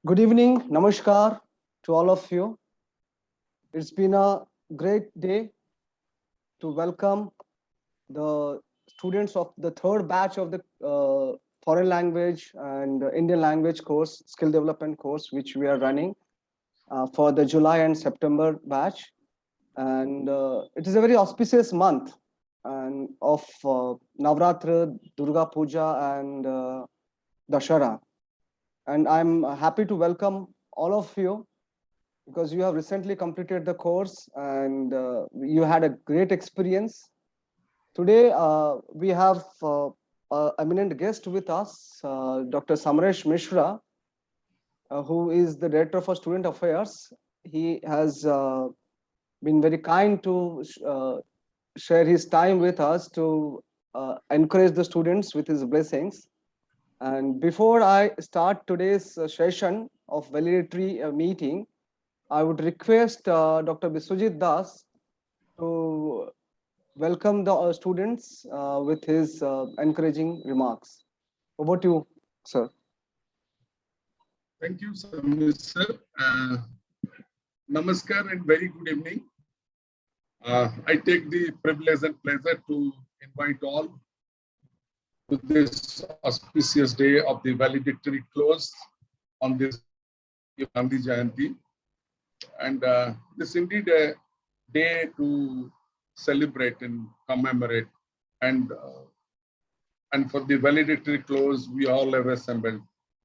Good evening, Namaskar to all of you. It's been a great day to welcome the students of the third batch of the foreign language and Indian language course, skill development course, which we are running for the July and September batch. And it is a very auspicious month and of Navratra, Durga Puja, and Dashara. And I'm happy to welcome all of you because you have recently completed the course and you had a great experience. Today, we have an eminent guest with us, Dr. Samresh Mishra, who is the Director for Student Affairs. He has been very kind to share his time with us to encourage the students with his blessings. And before I start today's session of valedictory meeting, I would request Dr. Biswajit Das to welcome the students with his encouraging remarks. Over to you, sir. Thank you, Samir sir. Namaskar and very good evening. I take the privilege and pleasure to invite all to this auspicious day of the valedictory close on this Gandhi Jayanti. And this indeed a day to celebrate and commemorate. And for the valedictory close, we all have assembled.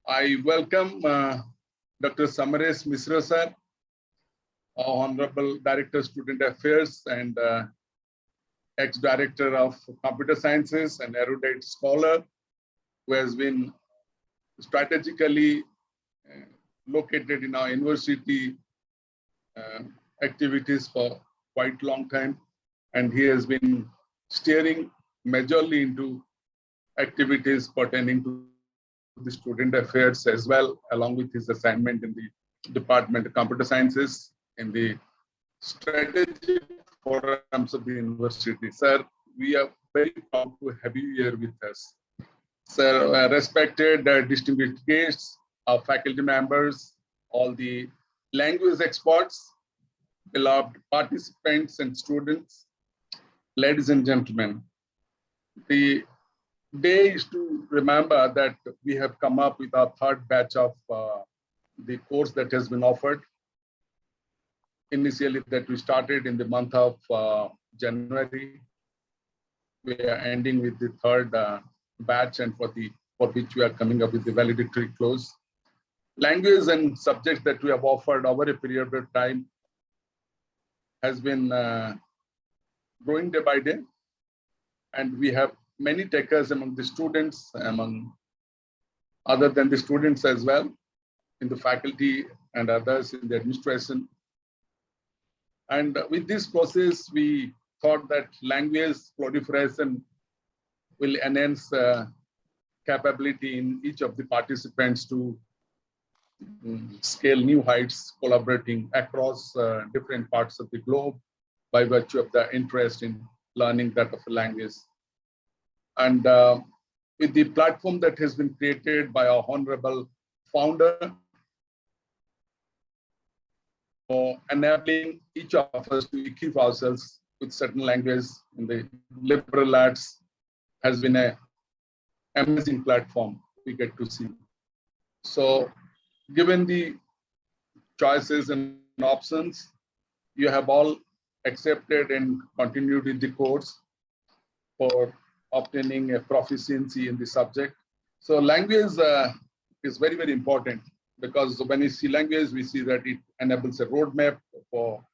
I welcome Dr. Samresh Mishra sir, Honorable Director Student Affairs and ex-Director of Computer Sciences and erudite scholar who has been strategically located in our university activities for quite long time. And he has been steering majorly into activities pertaining to the student affairs as well, along with his assignment in the Department of Computer Sciences in the strategic forums of the university. Sir, we are very proud to have you here with us. Sir, respected distinguished guests, our faculty members, all the language experts, beloved participants and students, ladies and gentlemen, the day is to remember that we have come up with our third batch of the course that has been offered. Initially that we started in the month of January. We are ending with the third batch and for which we are coming up with the valedictory close. Language and subjects that we have offered over a period of time has been growing day by day. And we have many takers among the students, among other than the students as well, in the faculty and others in the administration. And with this process, we thought that language proliferation will enhance capability in each of the participants to scale new heights, collaborating across different parts of the globe by virtue of the interest in learning that of a language. And with the platform that has been created by our honorable founder, enabling each of us to equip ourselves with certain language in the liberal arts has been an amazing platform we get to see. So given the choices and options, you have all accepted and continued with the course for obtaining a proficiency in the subject. So language is very, very important because when you see language, we see that it enables a roadmap for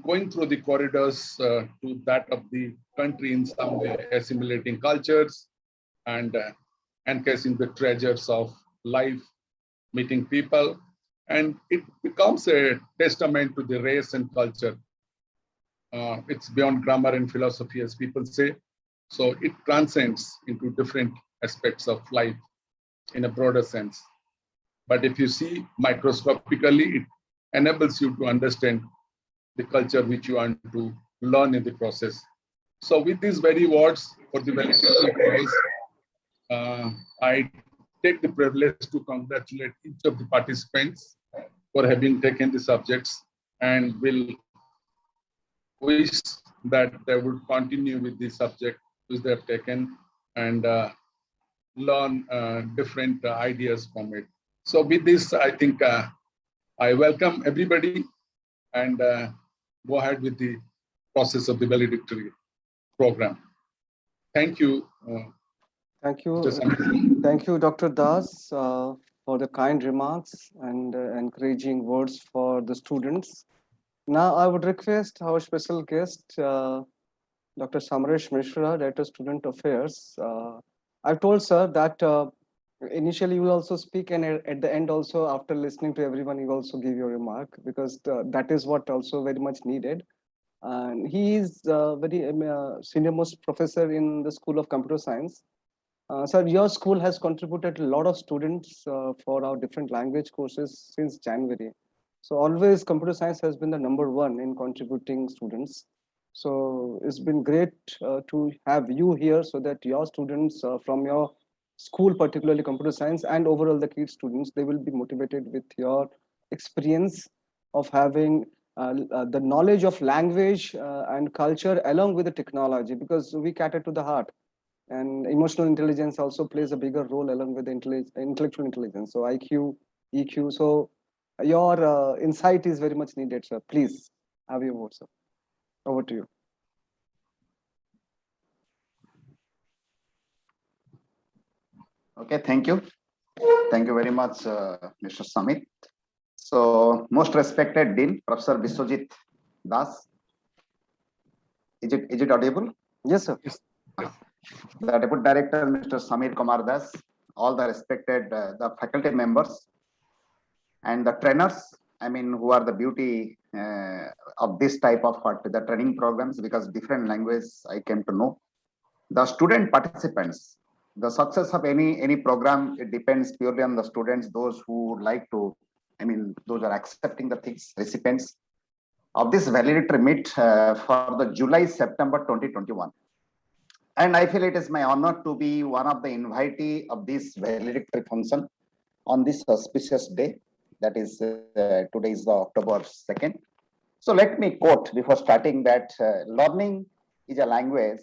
going through the corridors to that of the country in some way, assimilating cultures and encasing the treasures of life, meeting people, and it becomes a testament to the race and culture. It's beyond grammar and philosophy, as people say. So it transcends into different aspects of life in a broader sense. But if you see microscopically, it enables you to understand the culture which you want to learn in the process. So with these very words for the valedictory course, I take the privilege to congratulate each of the participants for having taken the subjects, and will wish that they would continue with the subject which they have taken, and learn different ideas from it. So with this, I think I welcome everybody, and go ahead with the process of the valedictory program. Thank you. Thank you. Mr. Samit. Thank you, Dr. Das, for the kind remarks and encouraging words for the students. Now, I would request our special guest, Dr. Samresh Mishra, Director Student Affairs. I've told sir that initially you will also speak, and at the end also, after listening to everyone, you also give your remark, because that is what also very much needed. And he is very senior most professor in the School of Computer Science. Sir, your school has contributed a lot of students for our different language courses since January. So always computer science has been the number one in contributing students. So it's been great to have you here, so that your students from your school, particularly computer science, and overall the kids students, they will be motivated with your experience of having the knowledge of language and culture along with the technology, because we cater to the heart, and emotional intelligence also plays a bigger role along with the intellectual intelligence. So IQ, EQ. So your insight is very much needed, sir. Please have your word, sir. Over to you. Okay, thank you. Thank you very much, Mr. Samit. So, most respected Dean, Professor Biswajit Das. Is it audible? Yes, sir. The Deputy Director, Mr. Samir Kumar Das, all the respected the faculty members and the trainers, I mean, who are the beauty of this type of the training programs, because different languages I came to know. The student participants, the success of any program, it depends purely on the students, those who would like to, I mean, those are accepting the things, recipients of this valedictory meet for the July-September 2021. And I feel it is my honor to be one of the invitee of this valedictory function on this auspicious day. That is, today is the October 2nd. So let me quote before starting that learning is a language.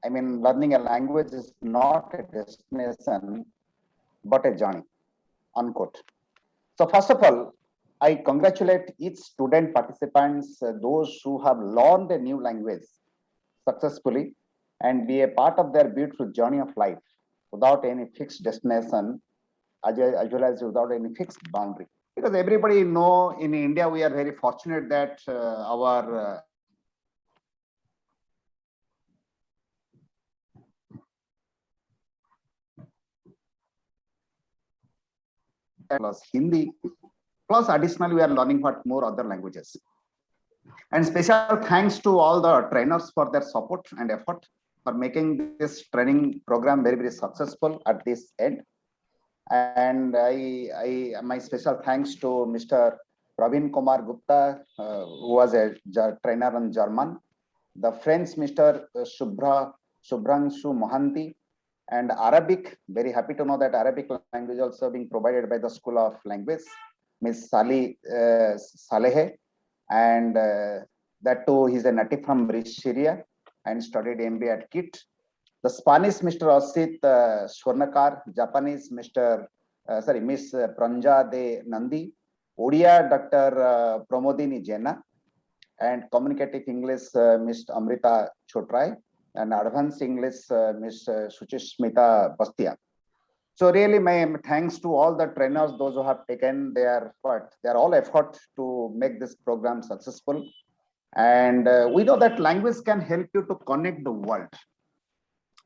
I mean, learning a language is not a destination, but a journey, unquote. So first of all, I congratulate each student participants, those who have learned a new language successfully and be a part of their beautiful journey of life without any fixed destination, as well as without any fixed boundary. Because everybody know in India, we are very fortunate that our plus Hindi, plus additionally, we are learning what more other languages. And special thanks to all the trainers for their support and effort for making this training program very, very successful at this end. And my special thanks to Mr. Praveen Kumar Gupta, who was a trainer in German, the French Mr. Subhrangshu Mohanty, and Arabic. Very happy to know that Arabic language also being provided by the School of Language, Ms. Salehe, and that too, he's a native from Syria and studied MBA at KIT. The Spanish Mr. Asit Swarnakar, Japanese Miss Pranja de Nandi, Odia Dr. Pramodini Jena, and communicative English Ms. Amrita Chotrai, and advanced English Ms. Suchishmita Bastia. So really, my thanks to all the trainers, those who have taken their all effort to make this program successful. And we know that language can help you to connect the world,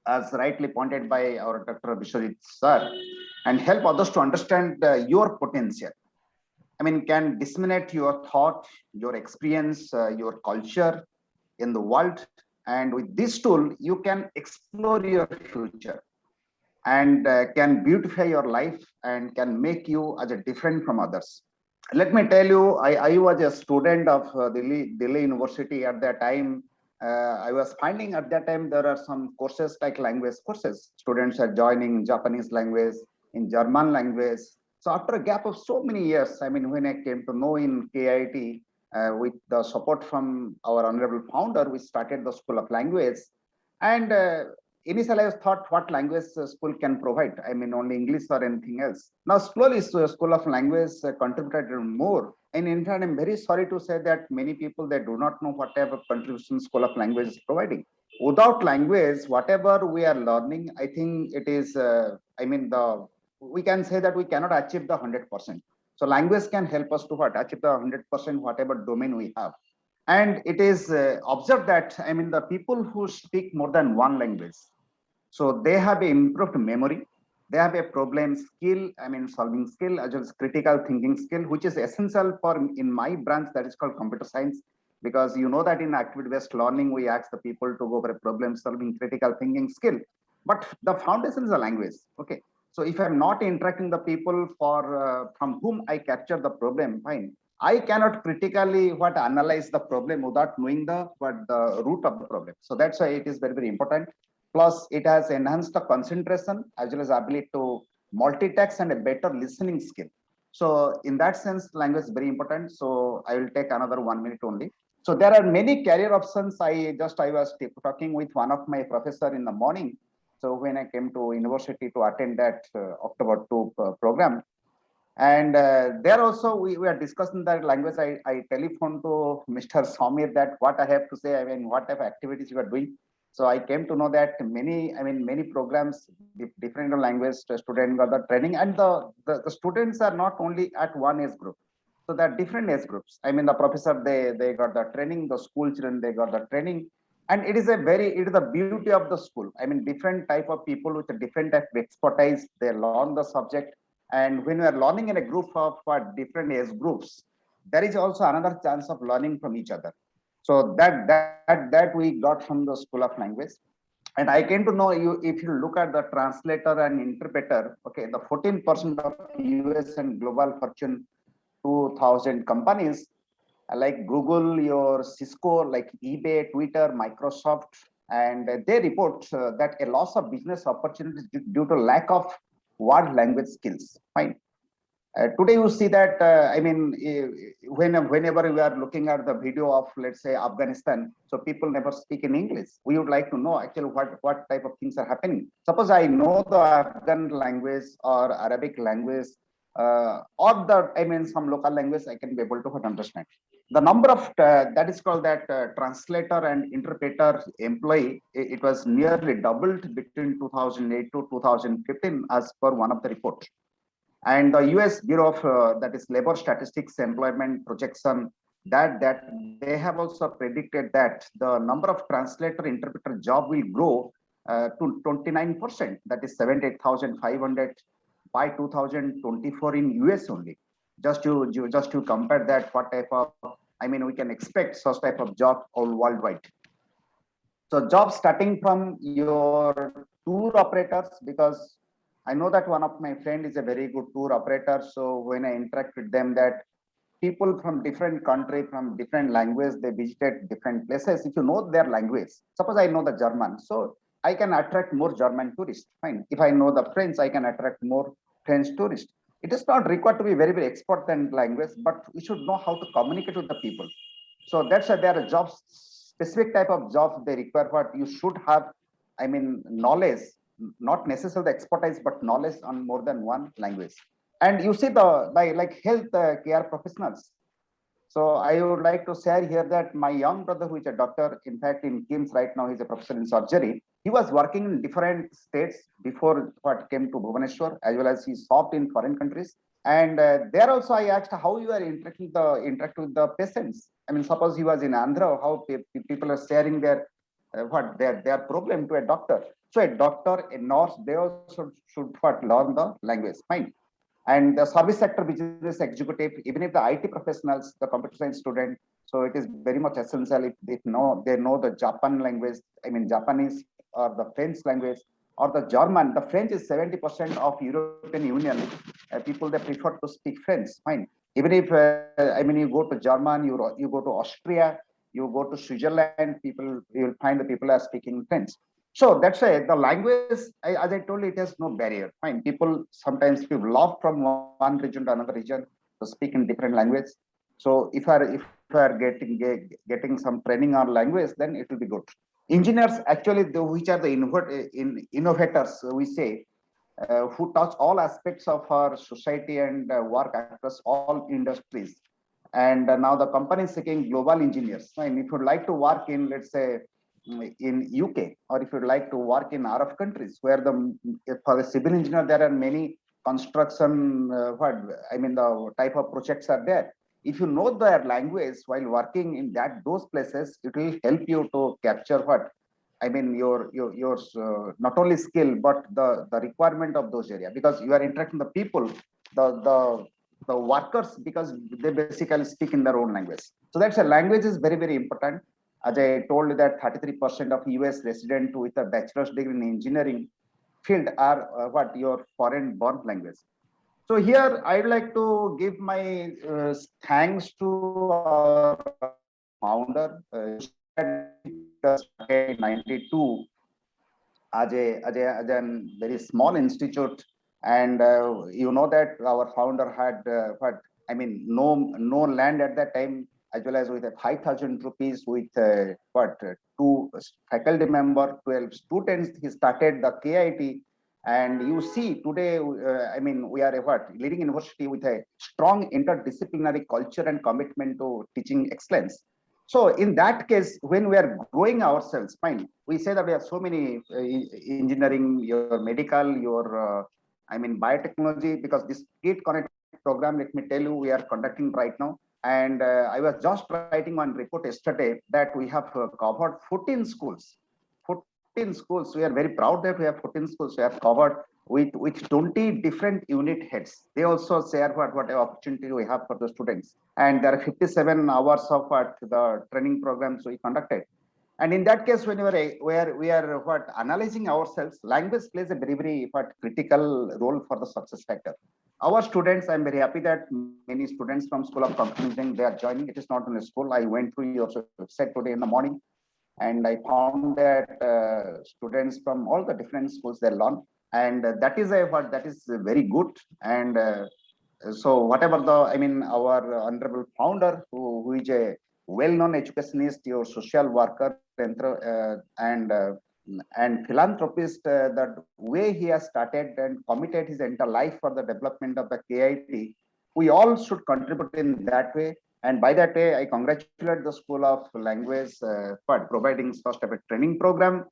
as rightly pointed by our Dr. Biswajit sir, and help others to understand your potential. I mean, can disseminate your thought, your experience, your culture in the world. And with this tool, you can explore your future and can beautify your life and can make you as a different from others. Let me tell you, I was a student of Delhi University at that time. I was finding at that time there are some courses like language courses. Students are joining Japanese language, in German language. So after a gap of so many years, I mean, when I came to know in KIT, with the support from our honorable founder, we started the School of Language. And initially, I thought what language school can provide. I mean, only English or anything else. Now, slowly, School of Language contributed more. And in fact, I'm very sorry to say that many people, they do not know what type of contribution School of Language is providing. Without language, whatever we are learning, I think it is, I mean, we can say that we cannot achieve the 100%. So language can help us to achieve the 100% whatever domain we have. And it is observed that, I mean, the people who speak more than one language, so they have improved memory, they have a problem skill, I mean, solving skill, as well as critical thinking skill, which is essential for in my branch, that is called computer science. Because you know that in activity-based learning, we ask the people to go for a problem solving critical thinking skill. But the foundation is a language. Okay. So if I'm not interacting the people for from whom I capture the problem, fine. I cannot critically analyze the problem without knowing the root of the problem. So that's why it is very, very important. Plus, it has enhanced the concentration as well as ability to multitask and a better listening skill. So in that sense, language is very important. So I will take another 1 minute only. So there are many career options. I was talking with one of my professor in the morning. So when I came to university to attend that October 2 program, and there also we are discussing that language. I telephoned to Mr. Samir that what I have to say, I mean, what type of activities you are doing. So I came to know that many programs, different language students got the training, and the students are not only at one age group. So there are different age groups. I mean, the professor, they got the training, the school children, they got the training. And it is the beauty of the school. I mean, different type of people with a different type of expertise, they learn the subject. And when we are learning in a group of different age groups, there is also another chance of learning from each other. So that we got from the School of Language. And I came to know, if you look at the translator and interpreter, okay, the 14% of US and global Fortune 2000 companies like Google, your Cisco, like eBay, Twitter, Microsoft, and they report that a loss of business opportunities due to lack of word language skills. Fine. Today you see that, whenever we are looking at the video of, let's say, Afghanistan, so people never speak in English. We would like to know actually what type of things are happening. Suppose I know the Afghan language or Arabic language, or some local language, I can be able to understand. The number of that is called that translator and interpreter employee, it was nearly doubled between 2008 to 2015 as per one of the reports. And the US Bureau of that is Labor Statistics Employment Projection, that they have also predicted that the number of translator interpreter job will grow to 29%, that is 78,500 by 2024 in US only. Just to compare that, what type of, we can expect such type of job all worldwide. So jobs starting from your tour operators, because I know that one of my friend is a very good tour operator. So when I interact with them, that people from different country, from different language, they visited different places. If you know their language, suppose I know the German, so I can attract more German tourists. Fine. If I know the French, I can attract more French tourists. It is not required to be very, very expert in language, but we should know how to communicate with the people. So that's why there are jobs, specific type of jobs they require, what you should have, knowledge, not necessarily the expertise, but knowledge on more than one language. And you see like health care professionals. So I would like to share here that my young brother, who is a doctor, in fact, in KIMS right now, he's a professor in surgery. He was working in different states before what came to Bhubaneswar, as well as he served in foreign countries. And there also I asked how you are interact with the patients. Suppose he was in Andhra, how people are sharing their problem to a doctor. So a doctor, a nurse, they also should learn the language. Fine. And the service sector business executive, even if the IT professionals, the computer science student, so it is very much essential if they know the Japan language, Japanese or the French language or the German. The French is 70% of European Union. People, they prefer to speak French. Fine. Even if you go to German, you go to Austria, you go to Switzerland, you will find the people are speaking French. So that's why the language, as I told you, it has no barrier. Fine, people sometimes people love from one region to another region to speak in different language. So if I are getting some training on language, then it will be good. Engineers actually, which are the innovators, we say, who touch all aspects of our society and work across all industries. And now the company is seeking global engineers. And if you'd like to work in, let's say, in UK, or if you'd like to work in Arab countries, where for the civil engineer there are many construction, what I mean, the type of projects are there. If you know their language while working in those places, it will help you to capture what I mean, your not only skill but the requirement of those area, because you are interacting the people, the workers, because they basically speak in their own language. So that's a language is very important. As I told you that 33% of US resident with a bachelor's degree in engineering field are what your foreign born language. So here I'd like to give my thanks to our founder, started in 92 as a very small institute. And you know that our founder had what I mean, no land at that time, as well as with a 5,000 rupees with two faculty member, 12 students. He started the KIT. And you see today, I mean, we are a leading university with a strong interdisciplinary culture and commitment to teaching excellence. So in that case, when we are growing ourselves, fine, we say that we have so many engineering, your medical, I mean, biotechnology, because this Gate Connect program, let me tell you, we are conducting right now. And I was just writing one report yesterday that we have covered 14 schools. 14 schools. We are very proud that we have 14 schools we have covered with 20 different unit heads. They also share what opportunity we have for the students. And there are 57 hours of the training programs we conducted. And in that case, when we are analyzing ourselves, language plays a very critical role for the success factor. Our students, I'm very happy that many students from School of Computer Engineering, they are joining. It is not in a school. I went through your website today in the morning, and I found that students from all the different schools they learn, and that is very good. And so whatever I mean, our honorable founder, who is a well-known educationist, your social worker, and philanthropist, the way he has started and committed his entire life for the development of the KIT, we all should contribute in that way. And by that way, I congratulate the School of Language for providing such a training program.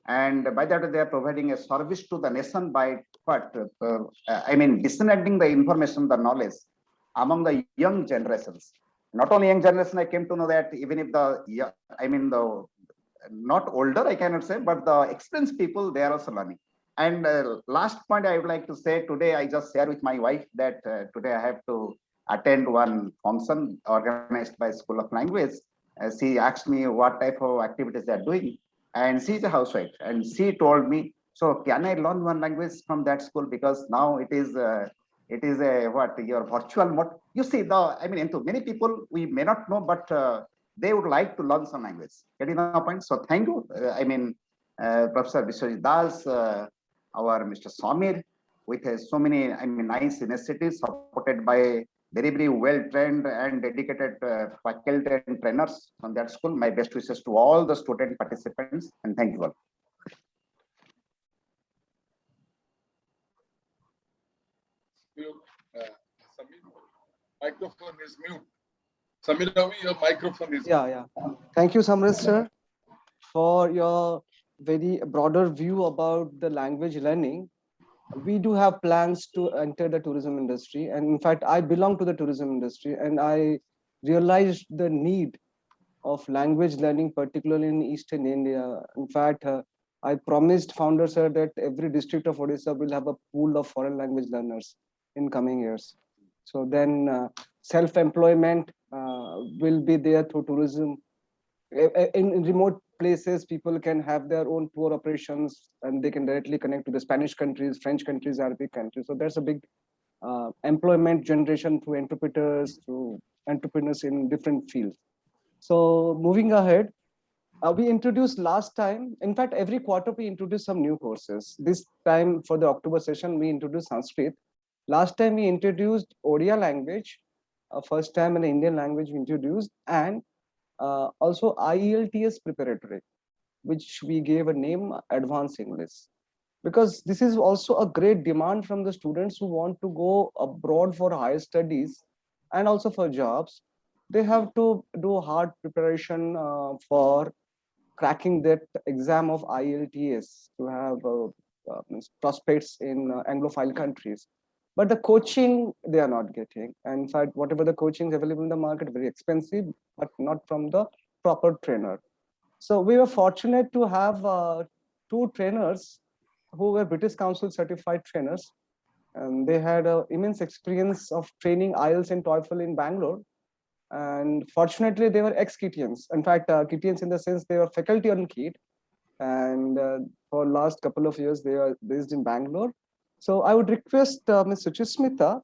And by that, they are providing a service to the nation by I mean, disseminating the information, the knowledge among the young generations. Not only young generation, I came to know that even if the not older, I cannot say, but the experienced people, they are also learning. And last point I would like to say, today I just share with my wife that today I have to attend one function organized by School of Language. She asked me what type of activities they are doing, and she's a housewife, and she told me, so can I learn one language from that school, because now it is a your virtual mode. You see, I mean, into many people we may not know, but they would like to learn some language. Getting the point. So thank you. I mean, Professor Vishwajit Das, our Mr. Samir, with so many nice initiatives supported by very well trained and dedicated faculty and trainers from that school. My best wishes to all the student participants, and thank you all. Samir, microphone is mute. Samir Ravi, your microphone is Yeah. Thank you, Samrit sir, for your very broader view about the language learning. We do have plans to enter the tourism industry, and in fact I belong to the tourism industry, and I realized the need of language learning, particularly in Eastern India. In fact, I promised founder sir that every district of Odisha will have a pool of foreign language learners in coming years. So then self-employment will be there through tourism. In remote places, people can have their own tour operations, and they can directly connect to the Spanish countries, French countries, Arabic countries. So there's a big employment generation through interpreters, through entrepreneurs in different fields. So moving ahead, We introduced last time, in fact, every quarter we introduce some new courses. This time for the October session, we introduced Sanskrit. Last time we introduced Odia language, first time an Indian language we introduced, and also IELTS preparatory, which we gave a name Advanced English. Because this is also a great demand from the students who want to go abroad for higher studies and also for jobs. They have to do hard preparation for cracking that exam of IELTS to have prospects in Anglophile countries. But the coaching they are not getting. And in fact, whatever the coaching is available in the market, very expensive, but not from the proper trainer. So we were fortunate to have two trainers who were British Council certified trainers. And they had immense experience of training IELTS and TOEFL in Bangalore. And fortunately, they were ex-KITians. In fact, KITians in the sense they were faculty on KIT. And for last couple of years, they are based in Bangalore. So I would request Ms. Suchismita,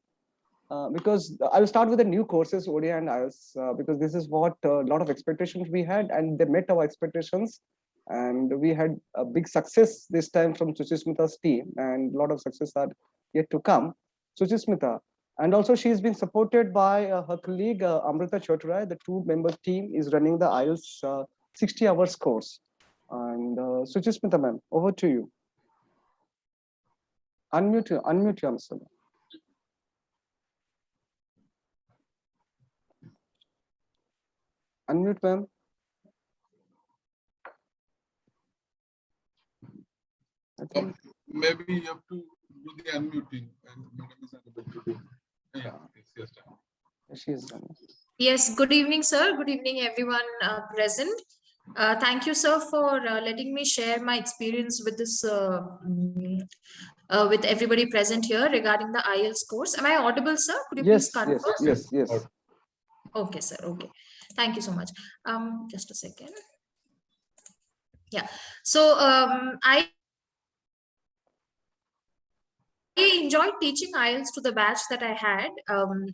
because I will start with the new courses, ODI and IELTS, because this is what a lot of expectations we had, and they met our expectations. And we had a big success this time from Suchismita's team, and a lot of success are yet to come. Suchismita, and also she's been supported by her colleague Amrita Choturai. The two-member team is running the IELTS 60 hours course. And Suchismita ma'am, over to you. Unmute yourself. Unmute ma'am. Maybe you have to do the unmuting, and madam is unable to do. Yeah, yes, She is done. Yes, good evening, sir. Good evening, everyone present. Thank you, sir, for letting me share my experience with this, with everybody present here regarding the IELTS course. Am I audible, sir? Could you please confirm? Yes. Okay, sir. Okay. Thank you so much. Just a second. Yeah. So I enjoyed teaching IELTS to the batch that I had.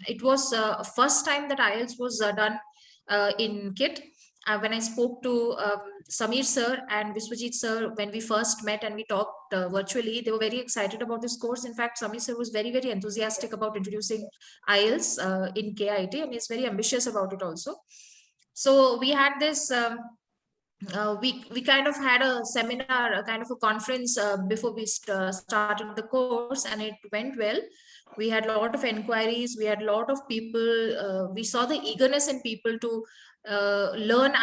It was first time that IELTS was done in KIT. When I spoke to Samir sir and Viswajit sir, when we first met and we talked virtually, they were very excited about this course. In fact, Samir sir was very, very enthusiastic about introducing IELTS in KIT, and he's very ambitious about it also. So we had this we kind of had a seminar, a kind of a conference before we started the course, and it went well. We had a lot of inquiries, we had a lot of people, we saw the eagerness in people to learn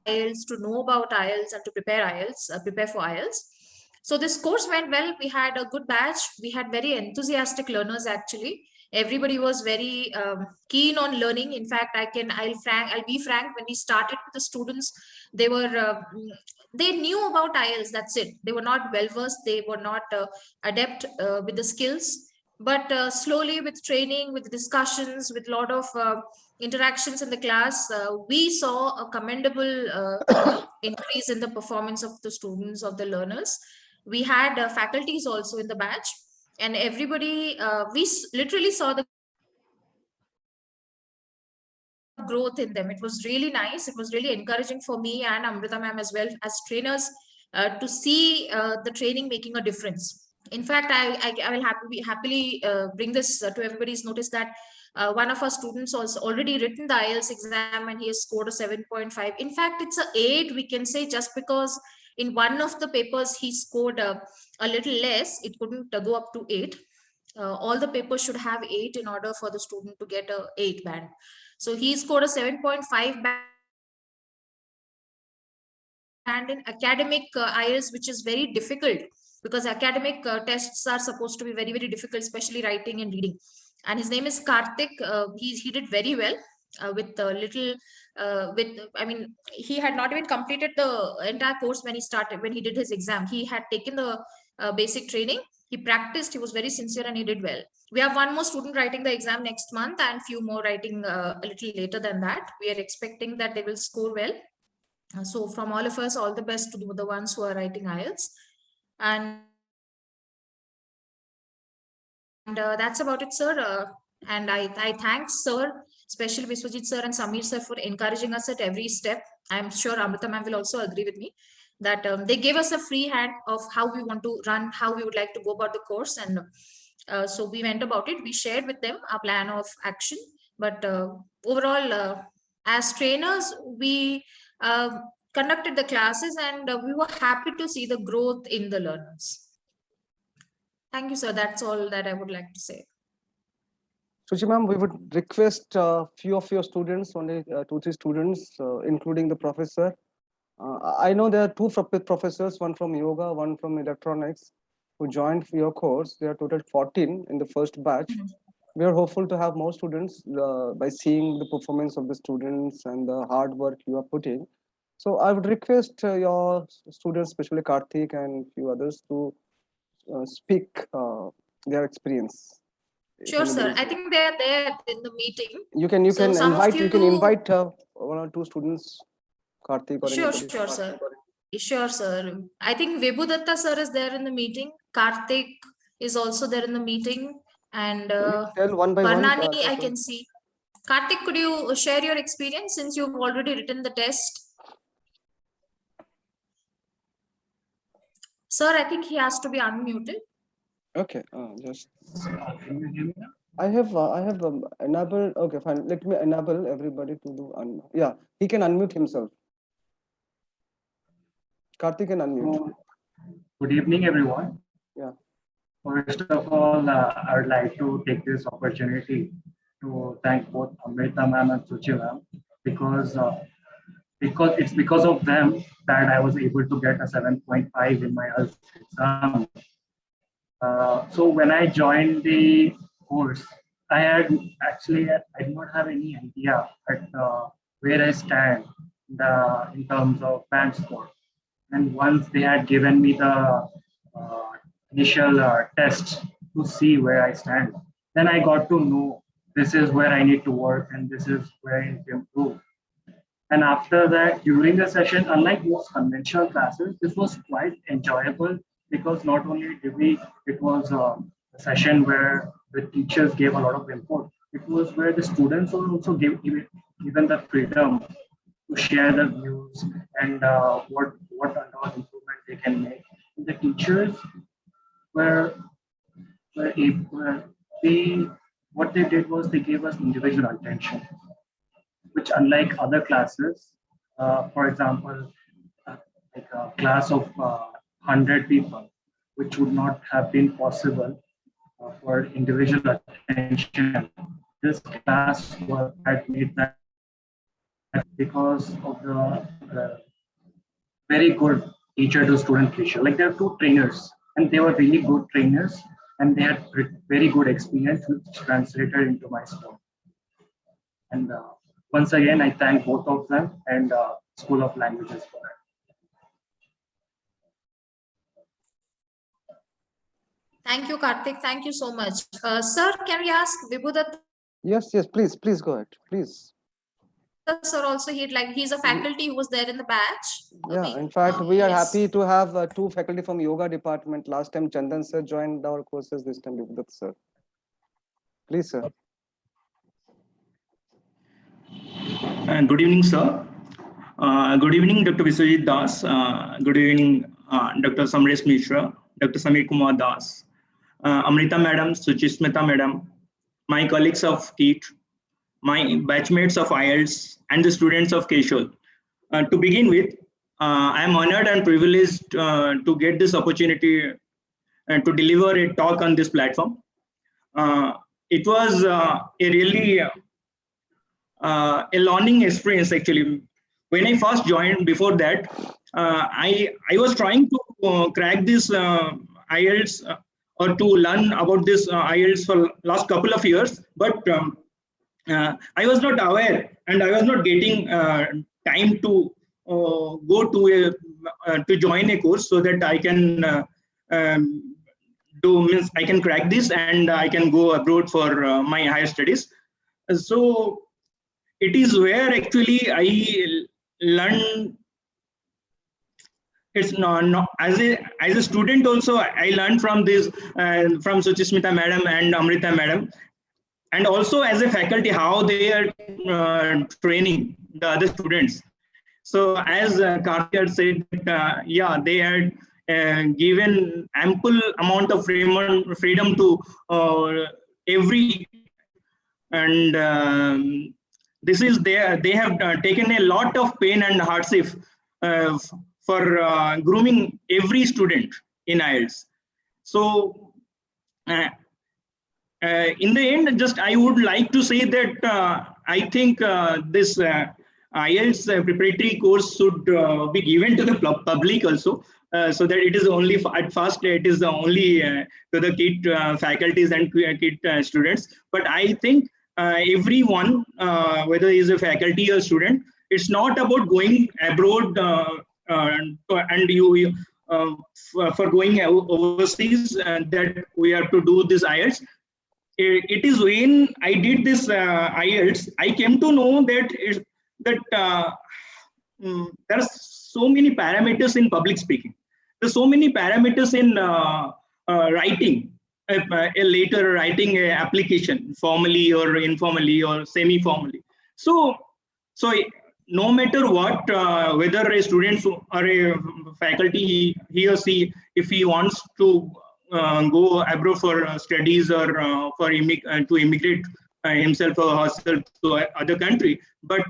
IELTS, to know about IELTS and to prepare IELTS, prepare for IELTS. So this course went well. We had a good batch. We had very enthusiastic learners actually. Everybody was very keen on learning. In fact, I'll be frank, when we started with the students, they were they knew about IELTS, that's it. They were not well versed, they were not adept with the skills. But slowly, with training, with discussions, with a lot of interactions in the class, we saw a commendable increase in the performance of the students, of the learners. We had faculties also in the batch, and everybody, we literally saw the growth in them. It was really nice. It was really encouraging for me and Amrita ma'am as well as trainers to see the training making a difference. In fact, I will happily bring this to everybody's notice that one of our students has already written the IELTS exam and he has scored a 7.5. In fact, it's an 8, we can say, just because in one of the papers he scored a little less. It couldn't go up to 8. All the papers should have 8 in order for the student to get a 8 band. So he scored a 7.5 band in academic IELTS, which is very difficult because academic tests are supposed to be very, very difficult, especially writing and reading. And his name is Karthik. He did very well with little, I mean, he had not even completed the entire course when he did his exam. He had taken the basic training. He practiced, he was very sincere, and he did well. We have one more student writing the exam next month and few more writing a little later than that. We are expecting that they will score well. So from all of us, all the best to the ones who are writing IELTS. And that's about it, sir. And I thank Sir, especially Biswajit Sir and Samir Sir, for encouraging us at every step. I'm sure Amrita ma'am will also agree with me that they gave us a free hand of how we want to run, how we would like to go about the course. And so we went about it. We shared with them our plan of action. But overall, as trainers, we conducted the classes and we were happy to see the growth in the learners. Thank you, sir. That's all that I would like to say. Suchi ma'am, we would request a few of your students, only 2-3 students, including the professor. I know there are two professors, one from yoga, one from electronics, who joined your course. There are total 14 in the first batch. We are hopeful to have more students by seeing the performance of the students and the hard work you are putting. So I would request your students, especially Karthik and few others, to speak their experience. Sure, sir. I think they are there in the meeting. You can So some of invite 1 or 2 students, Karthik or Sure, anybody. sure, sir. Sure, sir. I think Vibhu Datta sir is there in the meeting. Karthik is also there in the meeting. And Tell one by one. Parnani, I can see. Karthik, could you share your experience since you've already written the test? Sir, I think he has to be unmuted. Okay, just. I have enabled. Okay, fine. Let me enable everybody to do. Yeah, he can unmute himself. Karthik can unmute. Good evening, everyone. Yeah. First of all, I would like to take this opportunity to thank both Amrita ma'am and Suchi ma'am because it's because of them that I was able to get a 7.5 in my IELTS exam. So when I joined the course, I did not have any idea at where I stand in terms of band score. And once they had given me the initial test to see where I stand, then I got to know this is where I need to work and this is where I need to improve. And after that, during the session, unlike most conventional classes, this was quite enjoyable because not only it was a session where the teachers gave a lot of input, it was where the students were also given the freedom to share their views and what improvement they can make. And the teachers were what they did was they gave us individual attention, which unlike other classes, for example, like a class of 100 people, which would not have been possible for individual attention. This class had made that because of the very good teacher to student ratio. Like there are two trainers and they were really good trainers and they had very good experience which translated into my sport. And once again, I thank both of them and School of Languages for it. Thank you, Karthik. Thank you so much. Sir, can we ask Vibhu Datta? Yes, please go ahead, please. Sir, also he's a faculty who was there in the batch. Yeah, in fact, we are happy to have 2 faculty from yoga department. Last time Chandan sir joined our courses, this time Vibhu Datta sir. Please, sir. Good evening, sir. Good evening, Dr. Biswajit Das. Good evening, Dr. Samresh Mishra, Dr. Samir Kumar Das, Amrita Madam, Suchimita Madam, my colleagues of KEET, my batchmates of IELTS, and the students of Keshol. To begin with, I am honored and privileged to get this opportunity to deliver a talk on this platform. It was a really a learning experience actually. When I first joined, before that, I was trying to crack this IELTS or to learn about this IELTS for last couple of years, but I was not aware and I was not getting time to go to to join a course so that I can I can crack this and I can go abroad for my higher studies. So it is where actually I learned. It's not as a student also I learned from this from Suchimita Madam and Amrita Madam. and also as a faculty, how they are training the other students. So as Karthik had said, yeah, they had given ample amount of freedom to every, and this is they have taken a lot of pain and hardship for grooming every student in IELTS. So in the end, just I would like to say that I think this IELTS preparatory course should be given to the public also, so that it is only at first it is only to the KIIT faculties and KIIT students. But I think everyone, whether he is a faculty or student, it's not about going abroad and you for going overseas that we have to do this IELTS. It is when I did this IELTS, I came to know that there are so many parameters in public speaking. There's so many parameters in writing, later writing an application, formally or informally or semi-formally. So no matter what, whether a student or a faculty, he or she, if he wants to go abroad for studies or to immigrate himself or herself to other country, but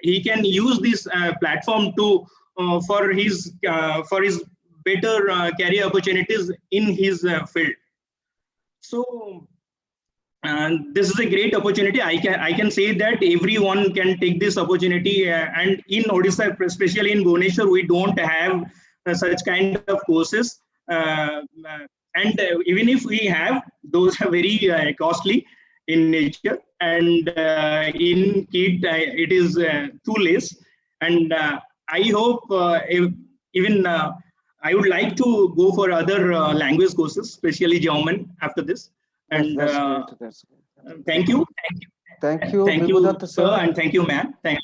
he can use this platform to for his better career opportunities in his field. So this is a great opportunity. I can say that everyone can take this opportunity, and in Odisha, especially in Bhubaneswar, we don't have such kind of courses, and even if we have, those are very costly in nature, and in KIIT it is too less. And I hope even I would like to go for other language courses, especially German after this. And That's great. That's great. thank you, Thank you, thank you, Vibhudatta sir, sir. and thank you, ma'am. Thank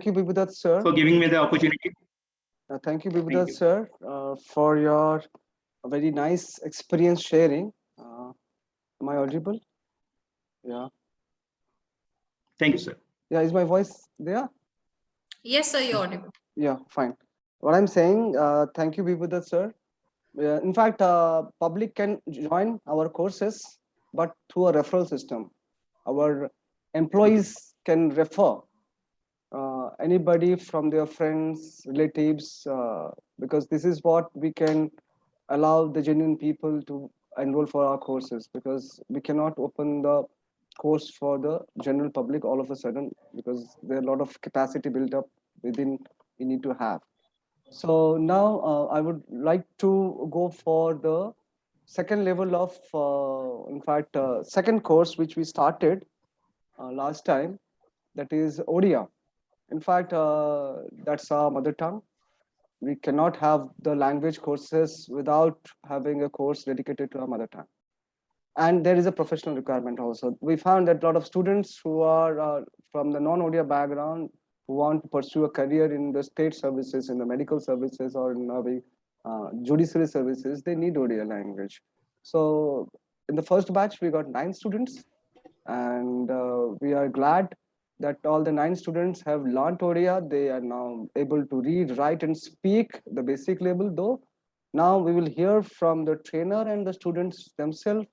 you, Vibhudatta sir. For giving me the opportunity. Thank you, Thank Vibhudatta you. sir, for your very nice experience sharing. Am I audible? Yeah. Thank you, sir. Yeah, is my voice there? Yes, sir, you're audible. Yeah, fine. What I'm saying, thank you, Vibhudatta sir. In fact, public can join our courses, but through a referral system. Our employees can refer anybody from their friends, relatives, because this is what we can allow the genuine people to enroll for our courses, because we cannot open the course for the general public all of a sudden, because there are a lot of capacity built up within we need to have. So now I would like to go for the second level of, in fact, second course which we started last time, that is Odia. In fact, that's our mother tongue. We cannot have the language courses without having a course dedicated to our mother tongue. And there is a professional requirement also. We found that a lot of students who are from the non-Odia background, who want to pursue a career in the state services, in the medical services, or in the judiciary services, they need Odia language. So in the first batch, we got 9 students, and we are glad that all the 9 students have learned Odia. They are now able to read, write, and speak the basic level, though. Now we will hear from the trainer and the students themselves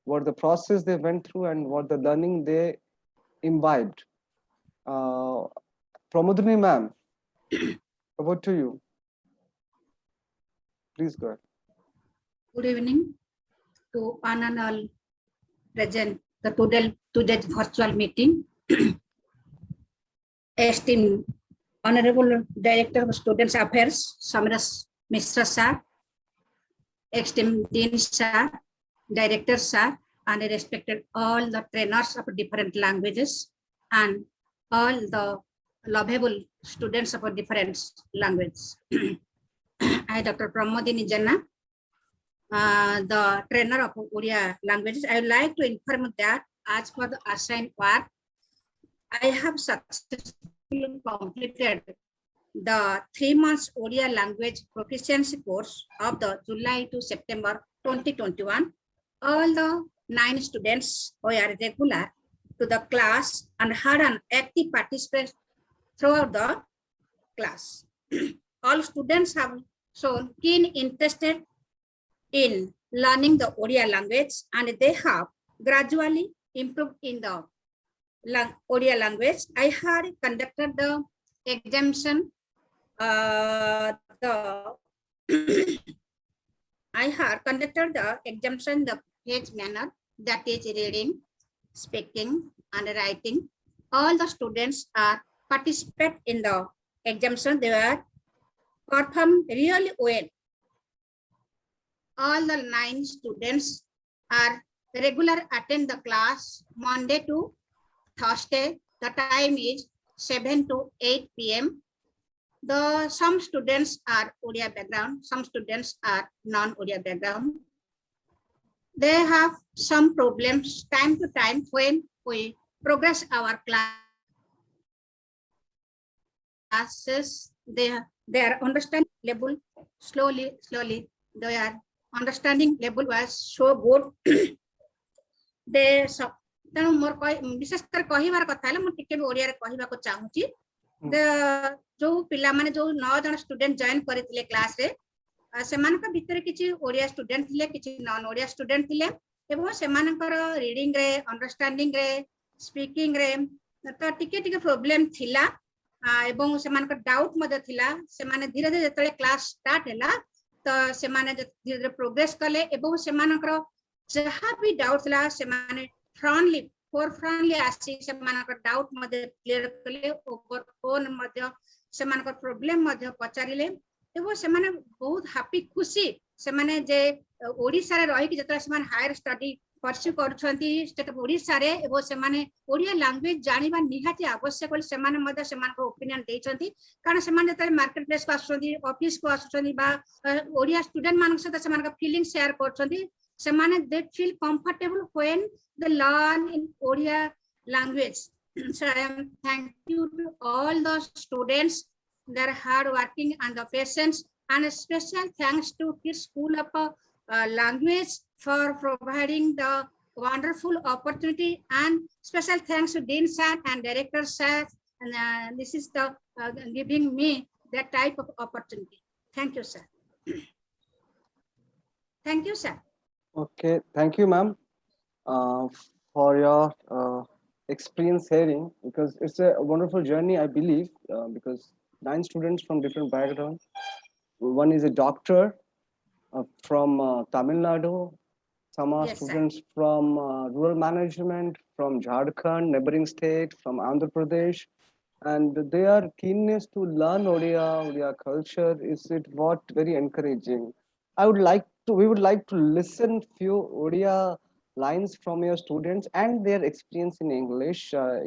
what the process they went through and what the learning they imbibed. Pramodini ma'am, over to you. Please go ahead. Good evening to one and all present the today's virtual meeting. Esteemed Honorable Director of Students Affairs, Samras Mishra sir, esteemed Dean sir, Director sir, and I respected all the trainers of different languages and all the lovable students of different languages. I, Dr. Pramodini Janna, the trainer of Odia languages. I would like to inform that as per the assigned work, I have successfully completed the 3 months Odia language proficiency course of the July to September 2021. All the 9 students were regular to the class and had an active participation throughout the class. All students have shown keen interest in learning the Odia language, and they have gradually improved in the Odia language. I had conducted the examination, I had conducted the examination the page manner, that is reading, speaking, and writing. All the students are participate in the examination. They were performed really well. All the 9 students are regular attend the class Monday to Thursday. The time is 7 to 8 p.m. Some students are Odia background, some students are non-Odia background. They have some problems time to time when we progress our classes. Their understanding level slowly their understanding level was so good. They तेणु मोर विशेष कर कहिबार कथा है मैं टिके ओडिया रे कहिबा को चाहूची जो पिला माने जो 9 जन स्टूडेंट जॉइन करथिले क्लास रे सेमान का भीतर किछि ओडिया स्टूडेंट थिले किछि नॉन ओडिया स्टूडेंट थिले एवं सेमानकर रीडिंग रे अंडरस्टैंडिंग रे स्पीकिंग रे तो टिके प्रॉब्लम थिला एवं सेमानकर डाउट मदे थिला सेमाने धीरे धीरे जतले क्लास स्टार्ट हैला तो सेमाने धीरे धीरे प्रोग्रेस कले एवं सेमानकर जहा भी डाउट थिला सेमाने फ्रंटली आसी सेमानकर डाउट मदे क्लियर कले ओवर फोन मदे सेमानकर प्रॉब्लम मदे पचारिले एवं सेमाने बहुत हैप्पी खुशी सेमाने जे ओडिसा रे रही कि जतरा सेमाने हायर स्टडी परस्यू करछंती स्टेट ऑफ ओडिसा रे एवं सेमाने ओडिया लैंग्वेज जानिबा निहाती आवश्यक बोली सेमाने मदे सेमानकर ओपिनियन देछंती कारण सेमाने जतरा मार्केट प्लेस को आछंती ऑफिस को आछंती बा ओडिया स्टूडेंट मानक साथ सेमानकर फीलिंग शेयर करछंती semane they feel comfortable when they learn in Odia language. So I am thank you to all the students, their hard working and the patience, and a special thanks to Kids School of Language for providing the wonderful opportunity, and special thanks to Dean sir and Director sir, and this is the giving me that type of opportunity. Thank you, sir. Thank you, sir. Okay, thank you, ma'am, for your experience hearing, because it's a wonderful journey, I believe, because 9 students from different backgrounds. One is a doctor from Tamil Nadu, some are Yes, sir. students from rural management, from Jharkhand, neighboring state, from Andhra Pradesh, and their keenness to learn Odia culture is very encouraging. We would like to listen few Odia lines from your students and their experience in English.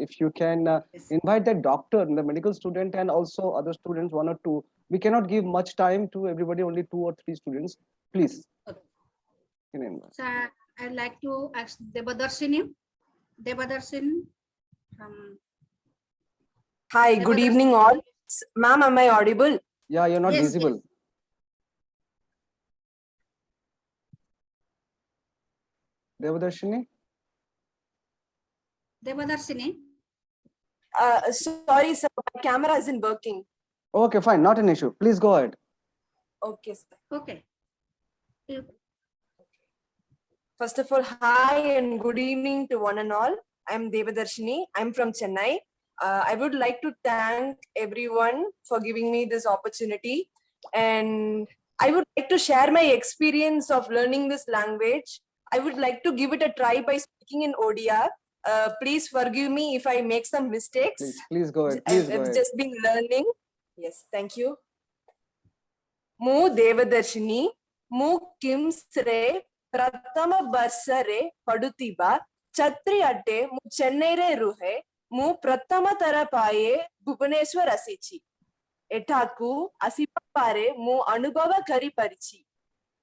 If you can invite the doctor, the medical student, and also other students, 1 or 2. We cannot give much time to everybody, only 2 or 3 students. Please. Okay. So I'd like to ask Devadarshini. Hi, good evening all. Ma'am, am I audible? Yeah, you're not Yes, visible. yes. Devadarshini? Sorry, sir, my camera isn't working. Okay, fine, not an issue. Please go ahead. Okay, sir. Okay. First of all, hi and good evening to one and all. I'm Devadarshini. I'm from Chennai. I would like to thank everyone for giving me this opportunity. And I would like to share my experience of learning this language. I would like to give it a try by speaking in Odia. Please forgive me if I make some mistakes. Please go ahead. Please go I've ahead. just been learning. Yes, thank you. Mu Devadarshini, mu Kimsre, Pratama Barsare, Padutiba, Chatri Atte, mu Chennai re ruhe, mu Pratama Tarapaye, Bhubaneswar asichi. Etaku, Asipapare, mu Anubhava Kari Parichi.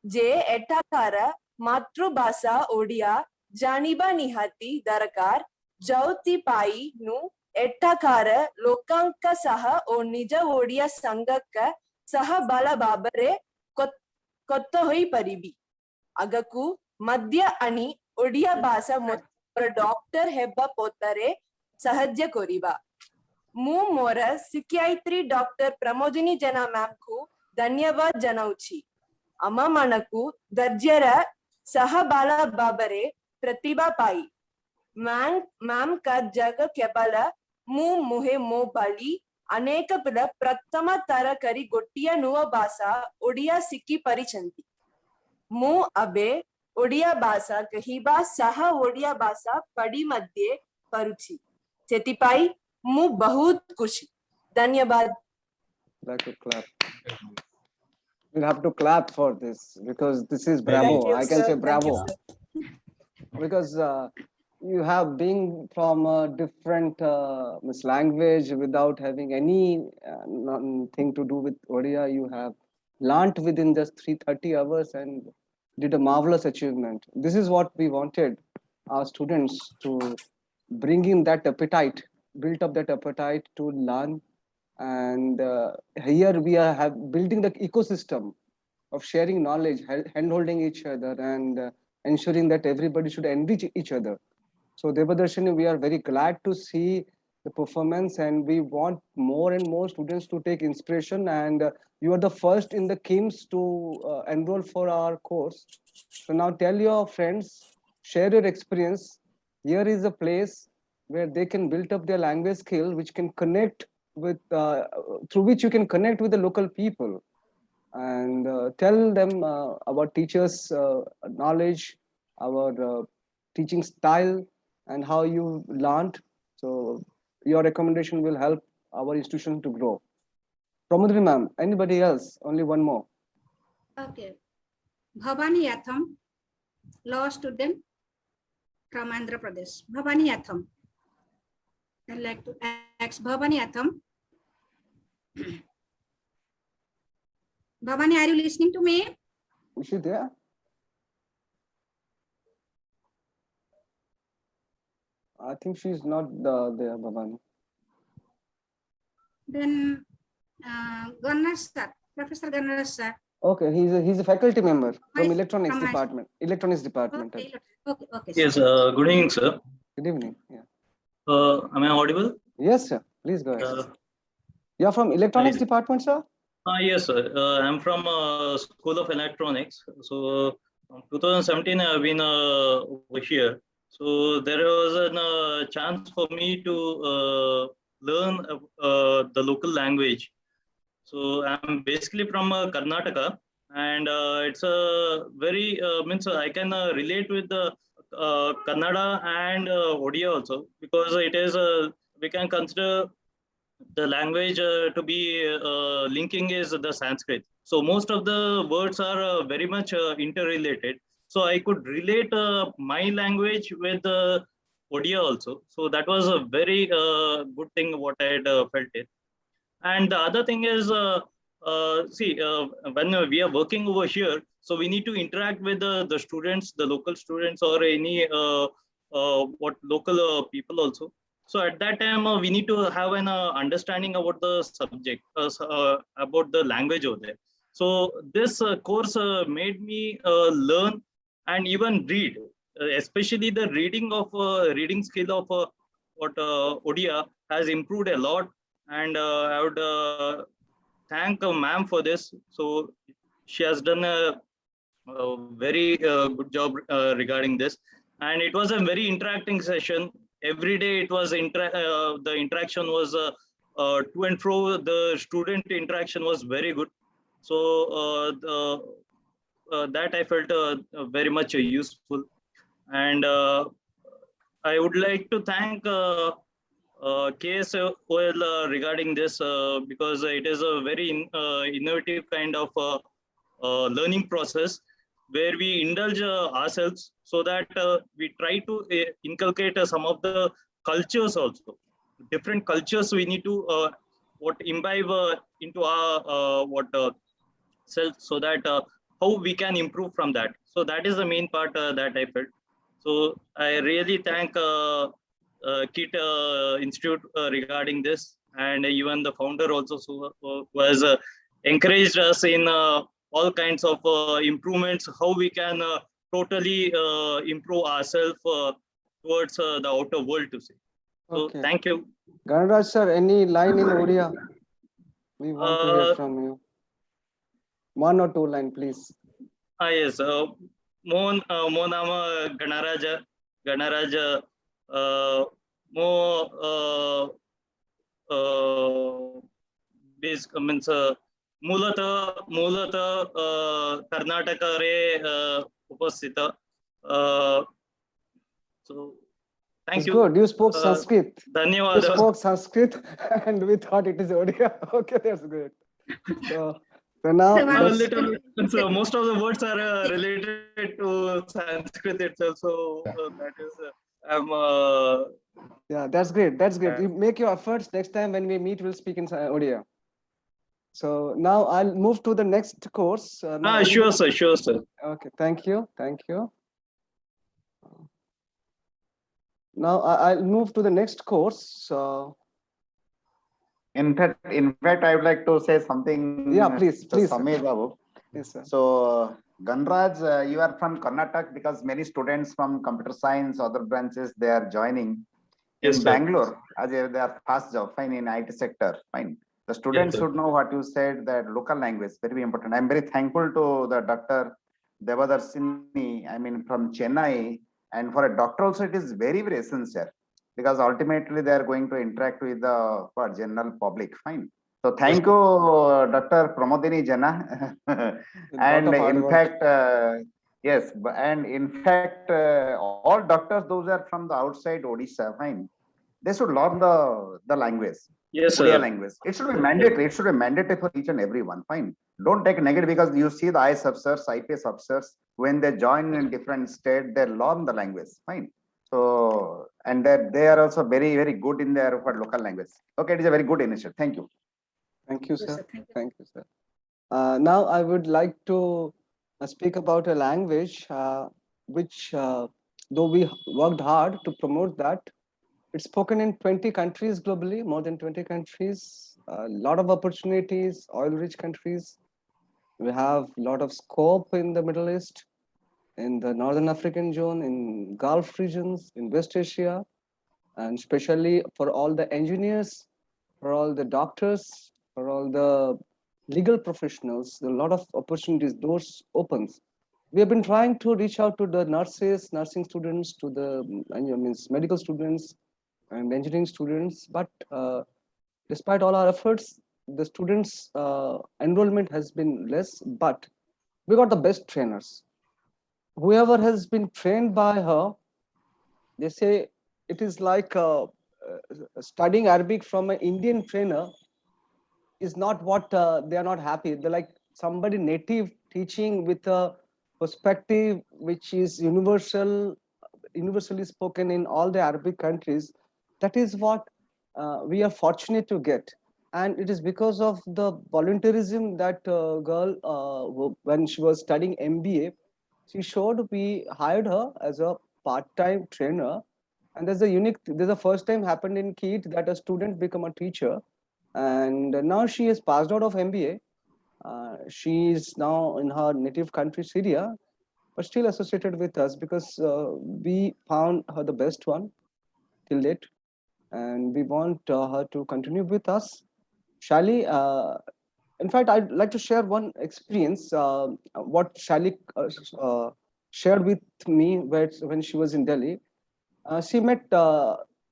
Je Etakara, Matrubhasa Odia, Janiba Nihati, Darakar, Jauti Pai, nu, Etakara, Lokanka Saha, O Nija Odia Sangaka, Saha Bala Babare, Kotta Hoi Paribi. Agaku, Madhya Ani, Odia भाषा doctor हेब्बा पोतरे सहज्य कोरिबा मु मोर सिक्याइत्री doctor Pramodini जना ma'am को धन्यवाद जनाउछि अम्मा मनकु दर्जर सह बाला बाबरे प्रतिभा पाई ma'am का जग केवल मु मुहे मो बली अनेक पिल प्रथम तरकरी गोटिया नुव भाषा ओडिया सिक्की परिचंती मु अबे ओडिया भाषा कहिबा सह ओडिया भाषा पड़ी मध्ये परुछि सेतिपाई मु बहुत खुशी धन्यवाद Like to clap. We'll have to clap for this because this is bravo. Thank you, I can sir. say Thank you, bravo sir. because you have been from a different language without having any thing to do with Odia. You have learnt within just 330 hours and did a marvelous achievement. This is what we wanted our students to bring in that appetite, built up that appetite to learn. And here we are building the ecosystem of sharing knowledge, hand-holding each other, and ensuring that everybody should enrich each other. So Devadarshini, we are very glad to see the performance, and we want more and more students to take inspiration. And you are the first in the KIMS to enroll for our course. So now tell your friends, share your experience. Here is a place where they can build up their language skill, which can connect with, through which you can connect with the local people. And tell them about teachers' knowledge, our teaching style, and how you learned. So your recommendation will help our institution to grow. Pramodri ma'am, anybody else? Only one more. Okay. Bhavani Yatham, law student from Andhra Pradesh. Bhavani Yatham. I'd like to ask Bhavani Yatham. Bhavani, are you listening to me? Is she there? I think she's not there, Bhavani. Then Ganesh sir, Professor Ganesh sir. Okay, he's a faculty member from My- electronics from my- department. Electronics department. Okay, okay. Yes, sir. good evening, sir. Good evening. Yeah. Am I audible? Yes, sir. Please go ahead. Uh, You're from electronics I- department, sir? Yes, sir. I'm from School of Electronics. So, 2017, I've been over here. So there was a chance for me to learn the local language. So I'm basically from Karnataka, and it's a very means I can relate with the Kannada and Odia also, because it is we can consider the language to be linking is the Sanskrit. So most of the words are very much interrelated. So I could relate my language with Odia also. So that was a very good thing what I had felt it. And the other thing is, when we are working over here, so we need to interact with the students, the local students, or any what local people also. So at that time, we need to have an understanding about the subject, about the language over there. So this course made me learn and even read, especially the reading skill of what Odia has improved a lot. And I would thank ma'am for this. So she has done a very good job regarding this. And it was a very interacting session. Every day it was the interaction was to and fro. The student interaction was very good. So that I felt very much useful. And I would like to thank KSOL regarding this because it is a very innovative kind of learning process where we indulge ourselves so that we try to inculcate some of the cultures also. Different cultures we need to imbibe into our self, so that how we can improve from that. So that is the main part that I felt. So I really thank KIT Institute regarding this, and even the founder also who has encouraged us in all kinds of improvements, how we can totally improve ourselves towards the outer world to say. So Okay. thank you. Ganaraj sir, any line in Odia? We want to hear Uh, from you. One or two line, please. yes. Mo nama Ganaraja. Mo means ಮೂಲತಃ ಕರ್ನಾಟಕರೇ ಉಪಸ್ಥಿತ. So thank It's you. good. You spoke Sanskrit. You ಧನ್ಯವಾದ. spoke Sanskrit and we thought it is Odia. Okay, that's good. So now A little bit. So most of the words are related to Sanskrit itself. So that is, I'm. Yeah, that's great. That's great. You make your efforts. Next time when we meet, we'll speak in Odia. So now I'll move to the next course. Now Sure, sir. Sure, sir. Okay, thank you. Thank you. Now I'll move to the next course. In fact, I would like to say something. Yeah, please, please. Samir Babu. Yes, sir. So, Ganraj, you are from Karnataka because many students from computer science, other branches, they are joining Yes, in sir. Bangalore as they are fast job, fine in IT sector, fine. The students Yes, sir. should know what you said, that local language, very important. I'm very thankful to the Dr. Devadarshini, I mean, from Chennai. And for a doctor also, it is very, very essential because ultimately they are going to interact with the general public, fine. So thank you, Dr. Pramodini Jana. And in fact, yes, and in fact, all doctors, those are from the outside Odisha, fine. They should learn the language. Yes, Odia sir. language. It should be mandatory. It should be mandatory for each and everyone. Fine. Don't take negative because you see the IAS officers, IPS officers, when they join in different state, they learn the language. Fine. So, and that they are also very, very good in their local language. Okay, it is a very good initiative. Thank you. Thank you, sir. Thank you, sir. Now I would like to speak about a language which, though we worked hard to promote that, it's spoken in 20 countries globally, more than 20 countries, a lot of opportunities, oil-rich countries. We have a lot of scope in the Middle East, in the Northern African zone, in Gulf regions, in West Asia, and especially for all the engineers, for all the doctors, for all the legal professionals, a lot of opportunities, doors opens. We have been trying to reach out to the nurses, nursing students, to the medical students and engineering students, but despite all our efforts, the students enrollment has been less, but we got the best trainers. Whoever has been trained by her, they say it is like studying Arabic from an Indian trainer is not what they are not happy. They're like somebody native teaching with a perspective which is universally spoken in all the Arabic countries. That is what we are fortunate to get. And it is because of the volunteerism that girl, when she was studying MBA, she showed, we hired her as a part-time trainer. And there's a first time happened in KEET that a student become a teacher. And now she is passed out of MBA. She is now in her native country, Syria, but still associated with us because we found her the best one till date. And we want her to continue with us. Shali, in fact, I'd like to share one experience, what Shali shared with me when she was in Delhi. She met